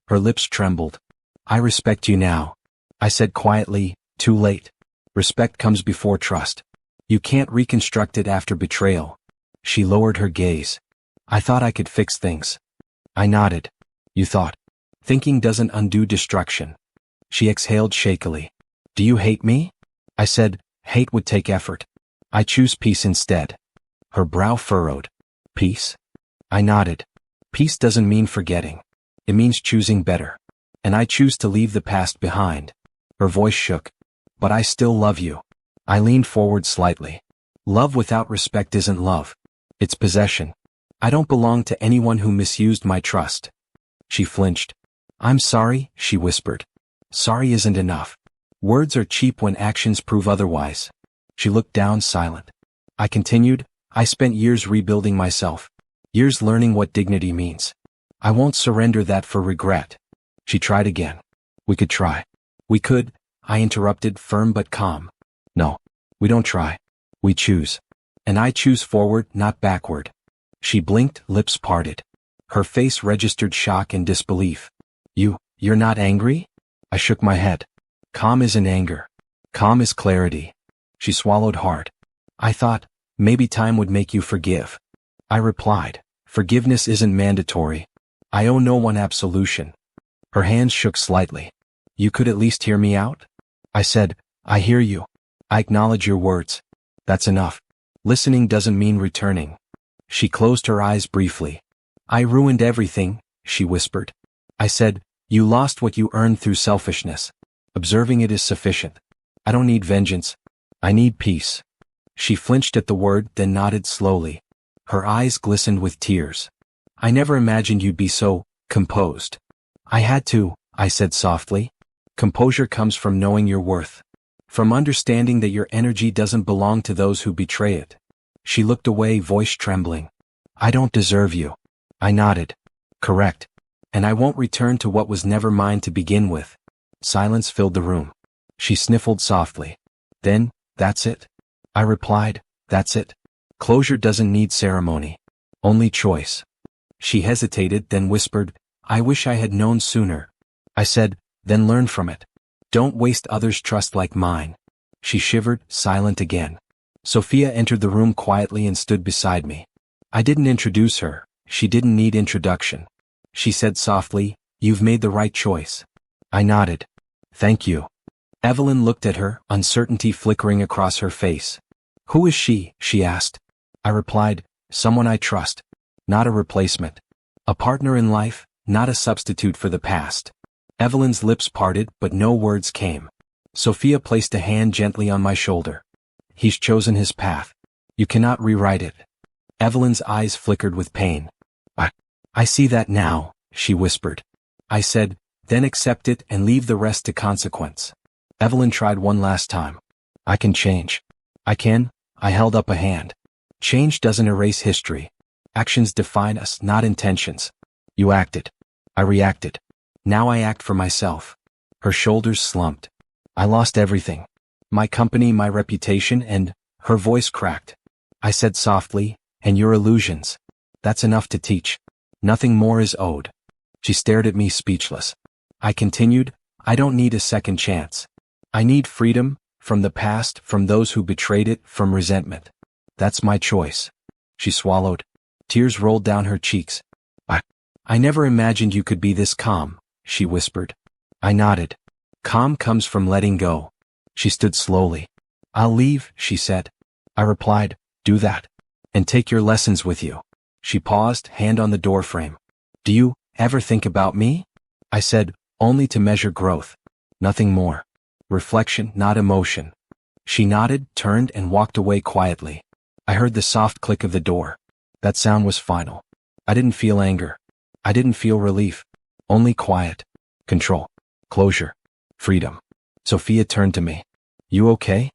Her lips trembled. I respect you now. I said quietly, too late. Respect comes before trust. You can't reconstruct it after betrayal. She lowered her gaze. I thought I could fix things. I nodded. You thought. Thinking doesn't undo destruction. She exhaled shakily. Do you hate me? I said, hate would take effort. I choose peace instead. Her brow furrowed. Peace? I nodded. Peace doesn't mean forgetting. It means choosing better. And I choose to leave the past behind. Her voice shook. But I still love you. I leaned forward slightly. Love without respect isn't love. It's possession. I don't belong to anyone who misused my trust. She flinched. I'm sorry, she whispered. Sorry isn't enough. Words are cheap when actions prove otherwise. She looked down silent. I continued, I spent years rebuilding myself. Years learning what dignity means. I won't surrender that for regret. She tried again. We could try. We could, I interrupted, firm but calm. No, we don't try. We choose. And I choose forward, not backward. She blinked, lips parted. Her face registered shock and disbelief. You're not angry? I shook my head. Calm isn't anger. Calm is clarity. She swallowed hard. I thought, maybe time would make you forgive. I replied, forgiveness isn't mandatory. I owe no one absolution. Her hands shook slightly. You could at least hear me out? I said, I hear you. I acknowledge your words. That's enough. Listening doesn't mean returning. She closed her eyes briefly. I ruined everything, she whispered. I said, you lost what you earned through selfishness. Observing it is sufficient. I don't need vengeance. I need peace. She flinched at the word, then nodded slowly. Her eyes glistened with tears. I never imagined you'd be so composed. I had to, I said softly. Composure comes from knowing your worth. From understanding that your energy doesn't belong to those who betray it. She looked away, voice trembling. I don't deserve you. I nodded. Correct. And I won't return to what was never mine to begin with. Silence filled the room. She sniffled softly. Then, that's it? I replied, that's it. Closure doesn't need ceremony. Only choice. She hesitated, then whispered, I wish I had known sooner. I said, then learn from it. Don't waste others' trust like mine. She shivered, silent again. Sophia entered the room quietly and stood beside me. I didn't introduce her. She didn't need introduction. She said softly, you've made the right choice. I nodded. Thank you. Evelyn looked at her, uncertainty flickering across her face. Who is she? She asked. I replied, someone I trust. Not a replacement. A partner in life, not a substitute for the past. Evelyn's lips parted, but no words came. Sophia placed a hand gently on my shoulder. He's chosen his path. You cannot rewrite it. Evelyn's eyes flickered with pain. I see that now, she whispered. I said, then accept it and leave the rest to consequence. Evelyn tried one last time. I can change. I can. I held up a hand. Change doesn't erase history. Actions define us, not intentions. You acted. I reacted. Now I act for myself. Her shoulders slumped. I lost everything. My company, my reputation, and her voice cracked. I said softly, and your illusions. That's enough to teach. Nothing more is owed. She stared at me speechless. I continued, I don't need a second chance. I need freedom, from the past, from those who betrayed it, from resentment. That's my choice. She swallowed. Tears rolled down her cheeks. I never imagined you could be this calm, she whispered. I nodded. Calm comes from letting go. She stood slowly. I'll leave, she said. I replied, do that. And take your lessons with you. She paused, hand on the doorframe. Do you ever think about me? I said, only to measure growth. Nothing more. Reflection, not emotion. She nodded, turned, and walked away quietly. I heard the soft click of the door. That sound was final. I didn't feel anger. I didn't feel relief. Only quiet. Control. Closure. Freedom. Sophia turned to me. You okay?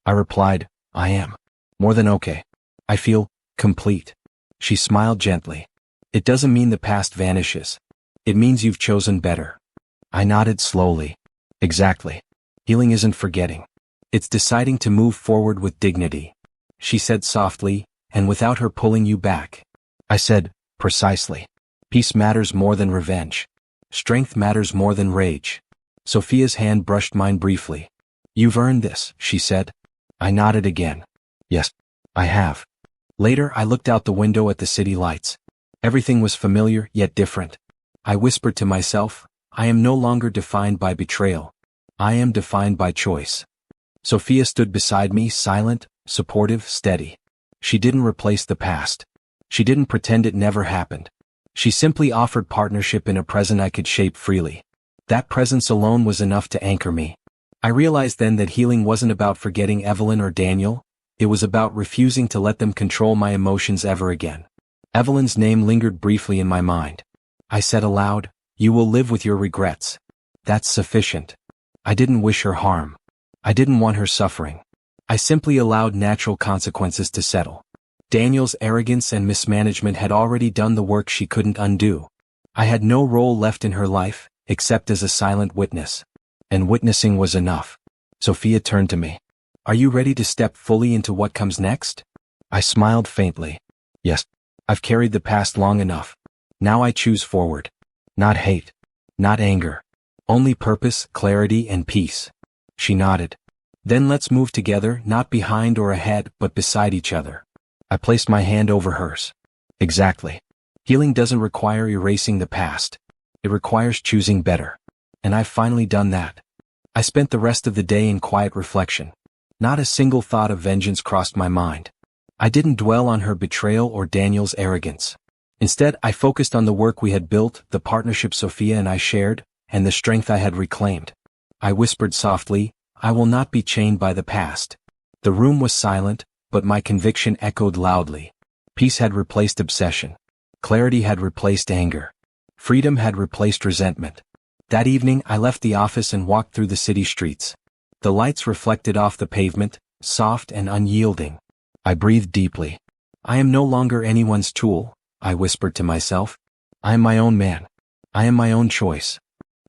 I replied, I am. More than okay. I feel complete. She smiled gently. It doesn't mean the past vanishes. It means you've chosen better. I nodded slowly. Exactly. Healing isn't forgetting. It's deciding to move forward with dignity. She said softly, and without her pulling you back. I said, precisely. Peace matters more than revenge. Strength matters more than rage. Sophia's hand brushed mine briefly. You've earned this, she said. I nodded again. Yes, I have. Later I looked out the window at the city lights. Everything was familiar, yet different. I whispered to myself, I am no longer defined by betrayal. I am defined by choice. Sophia stood beside me, silent, supportive, steady. She didn't replace the past. She didn't pretend it never happened. She simply offered partnership in a present I could shape freely. That presence alone was enough to anchor me. I realized then that healing wasn't about forgetting Evelyn or Daniel. It was about refusing to let them control my emotions ever again. Evelyn's name lingered briefly in my mind. I said aloud, you will live with your regrets. That's sufficient. I didn't wish her harm. I didn't want her suffering. I simply allowed natural consequences to settle. Daniel's arrogance and mismanagement had already done the work she couldn't undo. I had no role left in her life, except as a silent witness. And witnessing was enough. Sophia turned to me. Are you ready to step fully into what comes next? I smiled faintly. Yes. I've carried the past long enough. Now I choose forward. Not hate. Not anger. Only purpose, clarity, and peace. She nodded. Then let's move together, not behind or ahead, but beside each other. I placed my hand over hers. Exactly. Healing doesn't require erasing the past. It requires choosing better. And I've finally done that. I spent the rest of the day in quiet reflection. Not a single thought of vengeance crossed my mind. I didn't dwell on her betrayal or Daniel's arrogance. Instead, I focused on the work we had built, the partnership Sophia and I shared, and the strength I had reclaimed. I whispered softly, I will not be chained by the past. The room was silent, but my conviction echoed loudly. Peace had replaced obsession. Clarity had replaced anger. Freedom had replaced resentment. That evening I left the office and walked through the city streets. The lights reflected off the pavement, soft and unyielding. I breathed deeply. I am no longer anyone's tool, I whispered to myself. I am my own man. I am my own choice.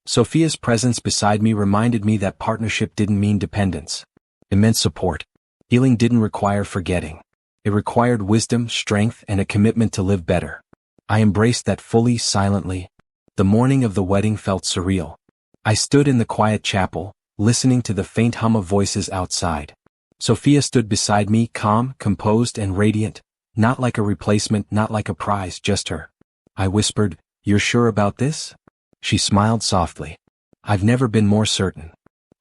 Sophia's presence beside me reminded me that partnership didn't mean dependence. It meant support. Healing didn't require forgetting. It required wisdom, strength, and a commitment to live better. I embraced that fully, silently. The morning of the wedding felt surreal. I stood in the quiet chapel, listening to the faint hum of voices outside. Sophia stood beside me, calm, composed, and radiant, not like a replacement, not like a prize, just her. I whispered, You're sure about this? She smiled softly. I've never been more certain.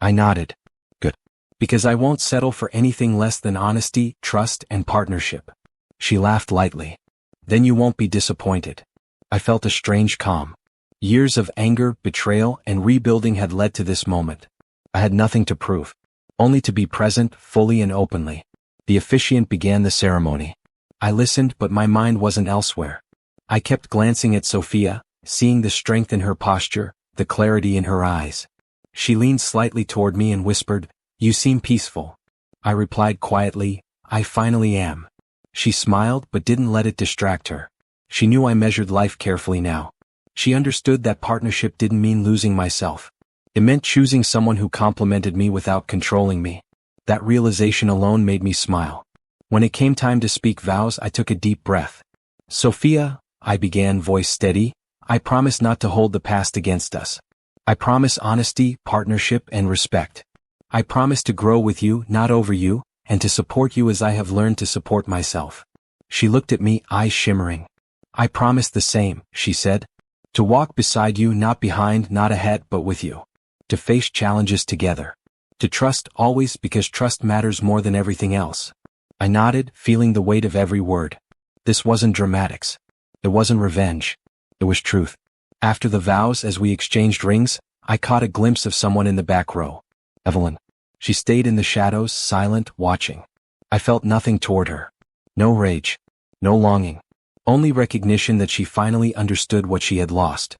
I nodded. Good. Because I won't settle for anything less than honesty, trust, and partnership. She laughed lightly. Then you won't be disappointed. I felt a strange calm. Years of anger, betrayal, and rebuilding had led to this moment. I had nothing to prove. Only to be present, fully and openly. The officiant began the ceremony. I listened, but my mind wasn't elsewhere. I kept glancing at Sophia, seeing the strength in her posture, the clarity in her eyes. She leaned slightly toward me and whispered, You seem peaceful. I replied quietly, I finally am. She smiled but didn't let it distract her. She knew I measured life carefully now. She understood that partnership didn't mean losing myself. It meant choosing someone who complimented me without controlling me. That realization alone made me smile. When it came time to speak vows, I took a deep breath. Sophia, I began, voice steady, I promise not to hold the past against us. I promise honesty, partnership, and respect. I promise to grow with you, not over you, and to support you as I have learned to support myself. She looked at me, eyes shimmering. I promise the same, she said. To walk beside you, not behind, not ahead, but with you. To face challenges together. To trust always, because trust matters more than everything else. I nodded, feeling the weight of every word. This wasn't dramatics. It wasn't revenge. It was truth. After the vows, as we exchanged rings, I caught a glimpse of someone in the back row. Evelyn. She stayed in the shadows, silent, watching. I felt nothing toward her. No rage. No longing. Only recognition that she finally understood what she had lost.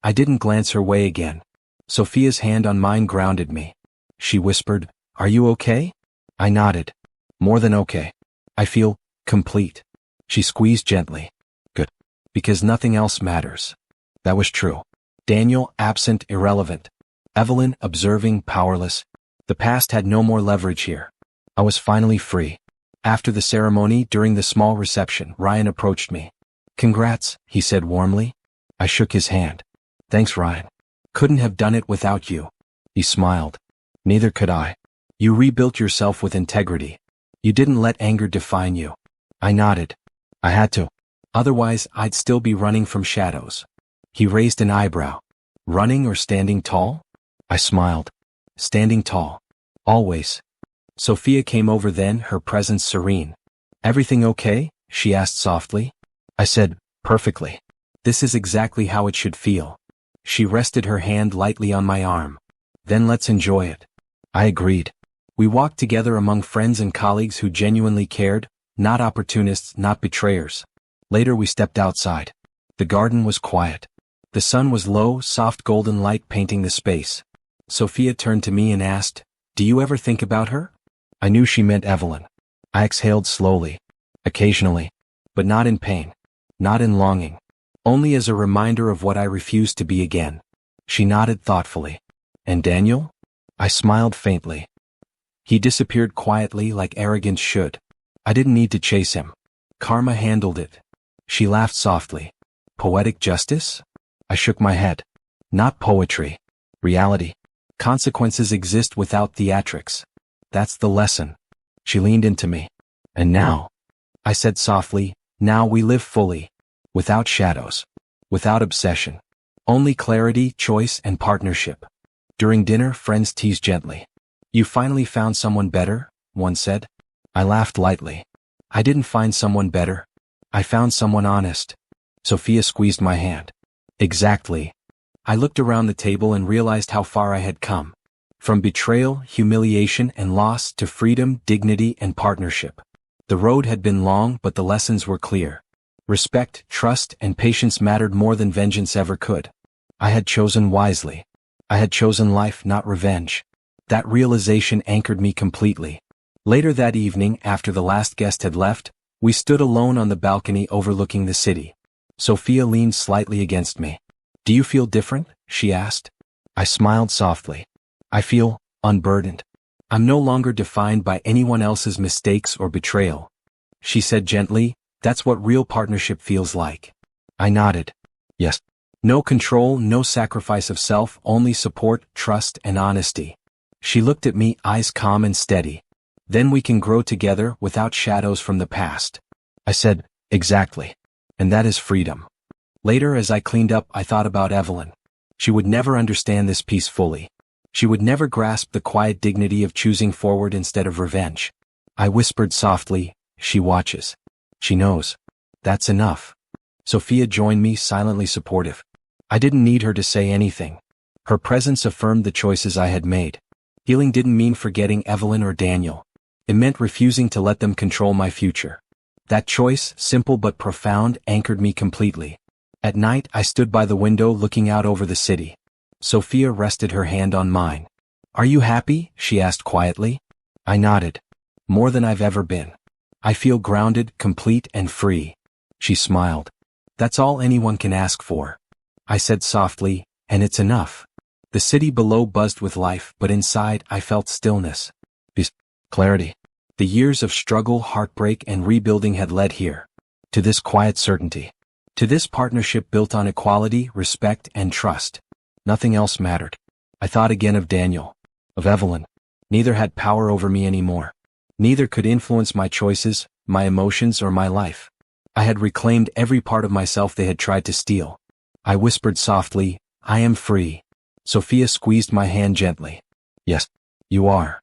I didn't glance her way again. Sophia's hand on mine grounded me. She whispered, "Are you okay?" I nodded. "More than okay. I feel complete." She squeezed gently. "Good. Because nothing else matters." That was true. Daniel, absent, irrelevant. Evelyn, observing, powerless. The past had no more leverage here. I was finally free. After the ceremony, during the small reception, Ryan approached me. "Congrats," he said warmly. I shook his hand. "Thanks, Ryan. Couldn't have done it without you." He smiled. "Neither could I. You rebuilt yourself with integrity. You didn't let anger define you." I nodded. "I had to. Otherwise, I'd still be running from shadows." He raised an eyebrow. "Running or standing tall?" I smiled. "Standing tall. Always." Sophia came over then, her presence serene. "Everything okay?" she asked softly. I said, "Perfectly. This is exactly how it should feel." She rested her hand lightly on my arm. "Then let's enjoy it." I agreed. We walked together among friends and colleagues who genuinely cared, not opportunists, not betrayers. Later we stepped outside. The garden was quiet. The sun was low, soft golden light painting the space. Sophia turned to me and asked, "Do you ever think about her?" I knew she meant Evelyn. I exhaled slowly. Occasionally. But not in pain. Not in longing. Only as a reminder of what I refused to be again. She nodded thoughtfully. "And Daniel?" I smiled faintly. "He disappeared quietly like arrogance should. I didn't need to chase him. Karma handled it." She laughed softly. "Poetic justice?" I shook my head. "Not poetry. Reality. Consequences exist without theatrics. That's the lesson." She leaned into me. "And now," I said softly, "now we live fully. Without shadows. Without obsession. Only clarity, choice, and partnership." During dinner, friends teased gently. "You finally found someone better," one said. I laughed lightly. "I didn't find someone better. I found someone honest." Sophia squeezed my hand. "Exactly." I looked around the table and realized how far I had come. From betrayal, humiliation, and loss to freedom, dignity, and partnership. The road had been long, but the lessons were clear. Respect, trust, and patience mattered more than vengeance ever could. I had chosen wisely. I had chosen life, not revenge. That realization anchored me completely. Later that evening, after the last guest had left, we stood alone on the balcony overlooking the city. Sophia leaned slightly against me. "Do you feel different?" she asked. I smiled softly. "I feel unburdened. I'm no longer defined by anyone else's mistakes or betrayal." She said gently, "That's what real partnership feels like." I nodded. "Yes. No control, no sacrifice of self, only support, trust, and honesty." She looked at me, eyes calm and steady. "Then we can grow together without shadows from the past." I said, "Exactly. And that is freedom." Later, as I cleaned up, I thought about Evelyn. She would never understand this piece fully. She would never grasp the quiet dignity of choosing forward instead of revenge. I whispered softly, "She watches. She knows. That's enough." Sophia joined me, silently supportive. I didn't need her to say anything. Her presence affirmed the choices I had made. Healing didn't mean forgetting Evelyn or Daniel. It meant refusing to let them control my future. That choice, simple but profound, anchored me completely. At night, I stood by the window looking out over the city. Sophia rested her hand on mine. "Are you happy?" she asked quietly. I nodded. "More than I've ever been. I feel grounded, complete, and free." She smiled. "That's all anyone can ask for." I said softly, "And it's enough." The city below buzzed with life, but inside I felt stillness. Peace. Clarity. The years of struggle, heartbreak, and rebuilding had led here. To this quiet certainty. To this partnership built on equality, respect, and trust. Nothing else mattered. I thought again of Daniel. Of Evelyn. Neither had power over me anymore. Neither could influence my choices, my emotions, or my life. I had reclaimed every part of myself they had tried to steal. I whispered softly, "I am free." Sophia squeezed my hand gently. "Yes, you are."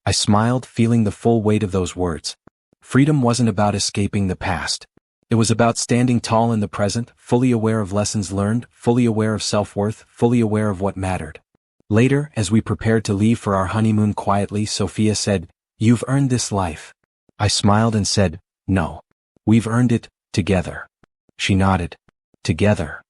I smiled, feeling the full weight of those words. Freedom wasn't about escaping the past. It was about standing tall in the present, fully aware of lessons learned, fully aware of self-worth, fully aware of what mattered. Later, as we prepared to leave for our honeymoon quietly, Sophia said, "You've earned this life." I smiled and said, "No. We've earned it, together." She nodded. Together.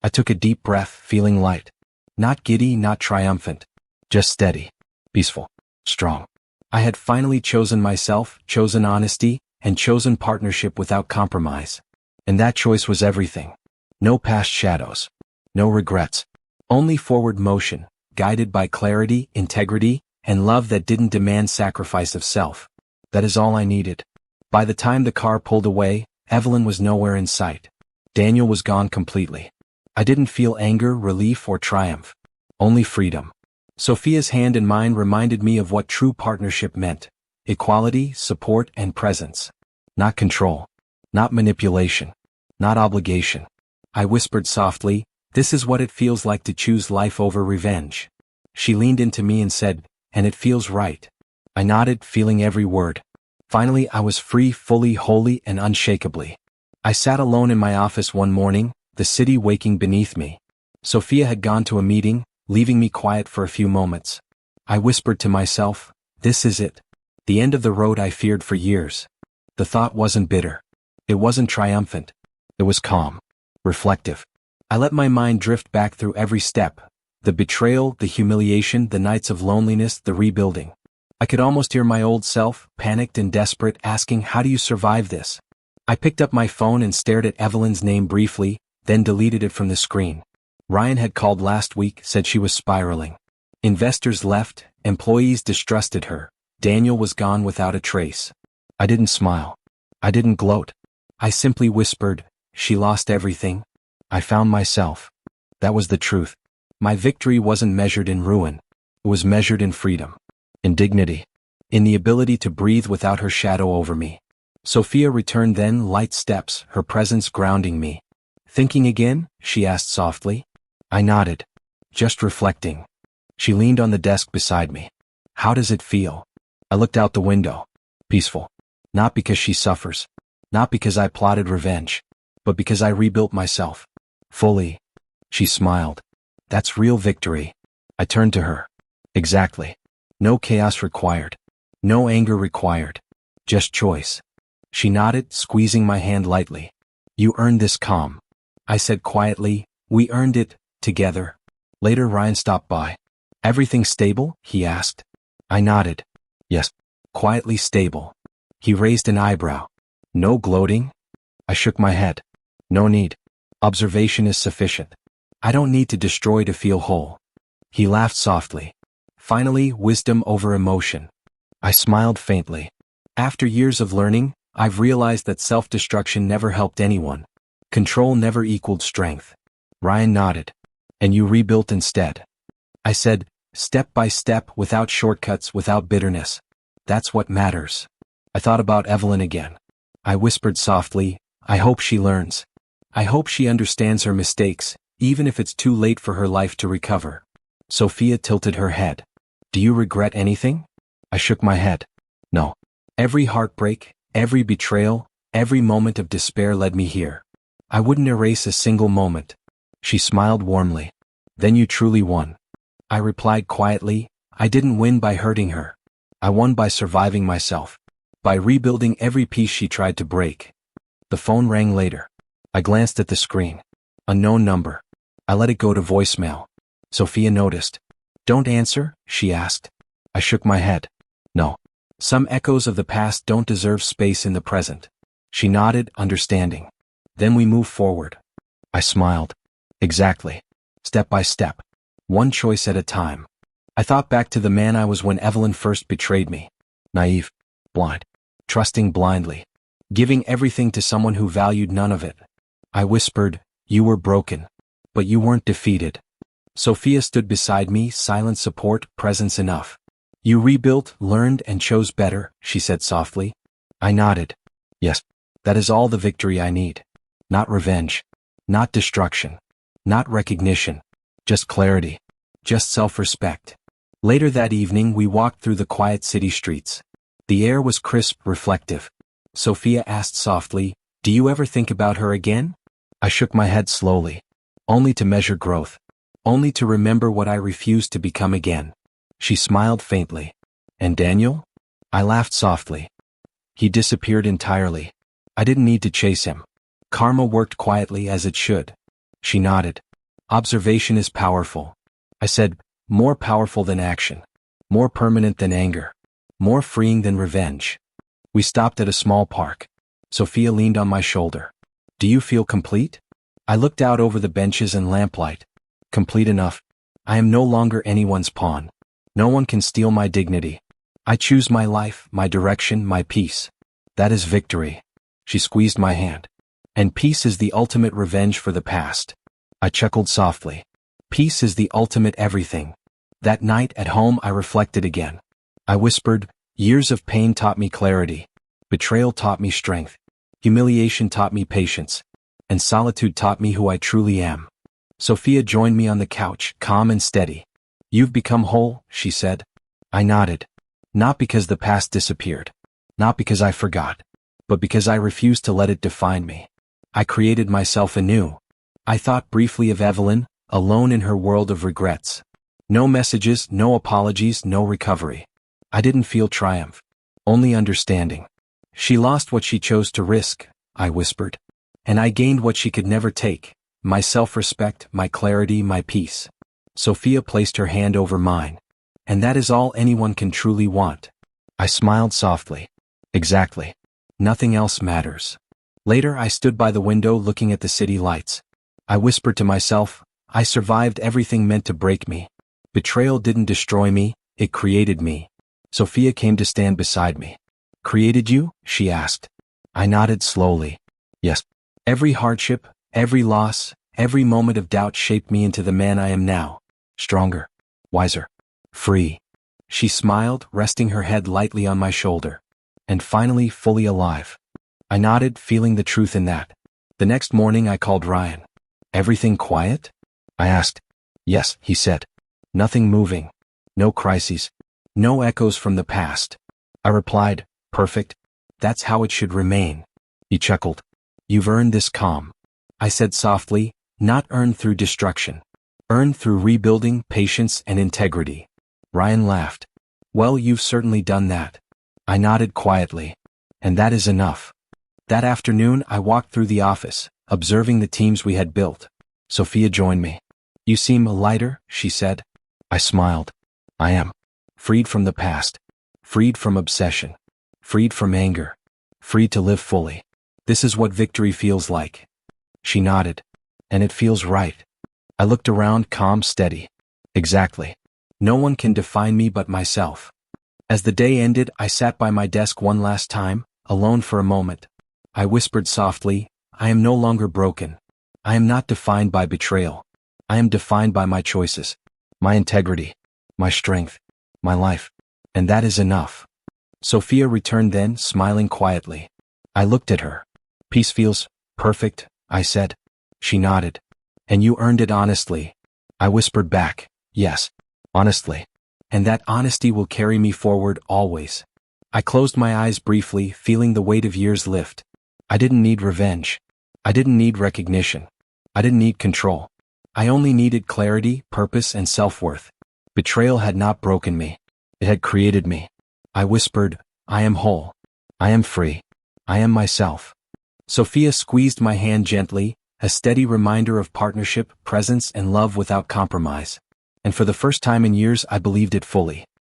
I took a deep breath, feeling light. Not giddy, not triumphant. Just steady. Peaceful. Strong. I had finally chosen myself, chosen honesty, and chosen partnership without compromise. And that choice was everything. No past shadows. No regrets. Only forward motion, guided by clarity, integrity, and love that didn't demand sacrifice of self. That is all I needed. By the time the car pulled away, Evelyn was nowhere in sight. Daniel was gone completely. I didn't feel anger, relief, or triumph. Only freedom. Sophia's hand in mine reminded me of what true partnership meant. Equality, support, and presence. Not control. Not manipulation. Not obligation. I whispered softly, "This is what it feels like to choose life over revenge." She leaned into me and said, "And it feels right." I nodded, feeling every word. Finally, I was free, fully, wholly, and unshakably. I sat alone in my office one morning, the city waking beneath me. Sophia had gone to a meeting, leaving me quiet for a few moments. I whispered to myself, "This is it. The end of the road I feared for years." The thought wasn't bitter. It wasn't triumphant. It was calm. Reflective. I let my mind drift back through every step. The betrayal, the humiliation, the nights of loneliness, the rebuilding. I could almost hear my old self, panicked and desperate, asking, "How do you survive this?" I picked up my phone and stared at Evelyn's name briefly, then deleted it from the screen. Ryan had called last week, said she was spiraling. Investors left, employees distrusted her. Daniel was gone without a trace. I didn't smile. I didn't gloat. I simply whispered, "She lost everything. I found myself." That was the truth. My victory wasn't measured in ruin. It was measured in freedom. In dignity. In the ability to breathe without her shadow over me. Sophia returned then, light steps, her presence grounding me. "Thinking again?" she asked softly. I nodded. "Just reflecting." She leaned on the desk beside me. "How does it feel?" I looked out the window. Peaceful. Not because she suffers. Not because I plotted revenge. But because I rebuilt myself. Fully. She smiled. "That's real victory." I turned to her. "Exactly. No chaos required. No anger required. Just choice." She nodded, squeezing my hand lightly. "You earned this calm." I said quietly, "We earned it, together." Later Ryan stopped by. "Everything stable?" he asked. I nodded. "Yes. Quietly stable." He raised an eyebrow. "No gloating?" I shook my head. "No need. Observation is sufficient. I don't need to destroy to feel whole." He laughed softly. "Finally, wisdom over emotion." I smiled faintly. After years of learning, I've realized that self-destruction never helped anyone. Control never equaled strength. Ryan nodded. "And you rebuilt instead." I said, "Step by step, without shortcuts, without bitterness. That's what matters." I thought about Evelyn again. I whispered softly, "I hope she learns. I hope she understands her mistakes, even if it's too late for her life to recover." Sophia tilted her head. "Do you regret anything?" I shook my head. "No. Every heartbreak, every betrayal, every moment of despair led me here. I wouldn't erase a single moment." She smiled warmly. "Then you truly won." I replied quietly, "I didn't win by hurting her. I won by surviving myself. By rebuilding every piece she tried to break." The phone rang later. I glanced at the screen. Unknown number. I let it go to voicemail. Sophia noticed. "Don't answer?" she asked. I shook my head. "No. Some echoes of the past don't deserve space in the present." She nodded, understanding. "Then we move forward." I smiled. "Exactly. Step by step. one choice at a time. I thought back to the man I was when Evelyn first betrayed me. Naive, blind, trusting blindly, giving everything to someone who valued none of it. I whispered, "You were broken. But you weren't defeated." Sophia stood beside me, silent support, presence enough. "You rebuilt, learned, and chose better," she said softly. I nodded. Yes, that is all the victory I need. Not revenge. Not destruction. Not recognition. Just clarity. Just self-respect. Later that evening we walked through the quiet city streets. The air was crisp, reflective. Sophia asked softly, "Do you ever think about her again?" I shook my head slowly. Only to measure growth. Only to remember what I refused to become again. She smiled faintly. "And Daniel?" I laughed softly. "He disappeared entirely. I didn't need to chase him. Karma worked quietly as it should." She nodded. "Observation is powerful." I said, "More powerful than action. More permanent than anger. More freeing than revenge." We stopped at a small park. Sophia leaned on my shoulder. "Do you feel complete?" I looked out over the benches and lamplight. Complete enough. I am no longer anyone's pawn. No one can steal my dignity. I choose my life, my direction, my peace. That is victory. She squeezed my hand. "And peace is the ultimate revenge for the past." I chuckled softly. Peace is the ultimate everything. That night at home I reflected again. I whispered, "Years of pain taught me clarity. Betrayal taught me strength. Humiliation taught me patience. And solitude taught me who I truly am." Sophia joined me on the couch, calm and steady. "You've become whole," she said. I nodded. Not because the past disappeared. Not because I forgot. But because I refused to let it define me. I created myself anew. I thought briefly of Evelyn, alone in her world of regrets. No messages, no apologies, no recovery. I didn't feel triumph. Only understanding. "She lost what she chose to risk," I whispered. "And I gained what she could never take. My self-respect, my clarity, my peace." Sophia placed her hand over mine. "And that is all anyone can truly want." I smiled softly. "Exactly. Nothing else matters." Later I stood by the window looking at the city lights. I whispered to myself, I survived everything meant to break me. Betrayal didn't destroy me, it created me. Sophia came to stand beside me. "Created you?" she asked. I nodded slowly. "Yes. Every hardship, every loss, every moment of doubt shaped me into the man I am now. Stronger, wiser, free." She smiled, resting her head lightly on my shoulder. "And finally fully alive." I nodded, feeling the truth in that. The next morning I called Ryan. "Everything quiet?" I asked. "Yes," he said. "Nothing moving. No crises. No echoes from the past." I replied, "Perfect. That's how it should remain." He chuckled. "You've earned this calm." I said softly, "Not earned through destruction. Earned through rebuilding, patience, and integrity." Ryan laughed. "Well, you've certainly done that." I nodded quietly. "And that is enough." That afternoon I walked through the office, observing the teams we had built. Sophia joined me. "You seem lighter," she said. I smiled. "I am. Freed from the past. Freed from obsession. Freed from anger. Free to live fully. This is what victory feels like." She nodded. "And it feels right." I looked around, calm, steady. Exactly. No one can define me but myself. As the day ended, I sat by my desk one last time, alone for a moment. I whispered softly, "I am no longer broken. I am not defined by betrayal. I am defined by my choices, my integrity, my strength, my life. And that is enough." Sophia returned then, smiling quietly. I looked at her. "Peace feels perfect," I said. She nodded. "And you earned it honestly." I whispered back, "Yes, honestly. And that honesty will carry me forward always." I closed my eyes briefly, feeling the weight of years lift. I didn't need revenge. I didn't need recognition. I didn't need control. I only needed clarity, purpose, and self-worth. Betrayal had not broken me. It had created me. I whispered, "I am whole. I am free. I am myself." Sophia squeezed my hand gently, a steady reminder of partnership, presence, and love without compromise. And for the first time in years I believed it fully.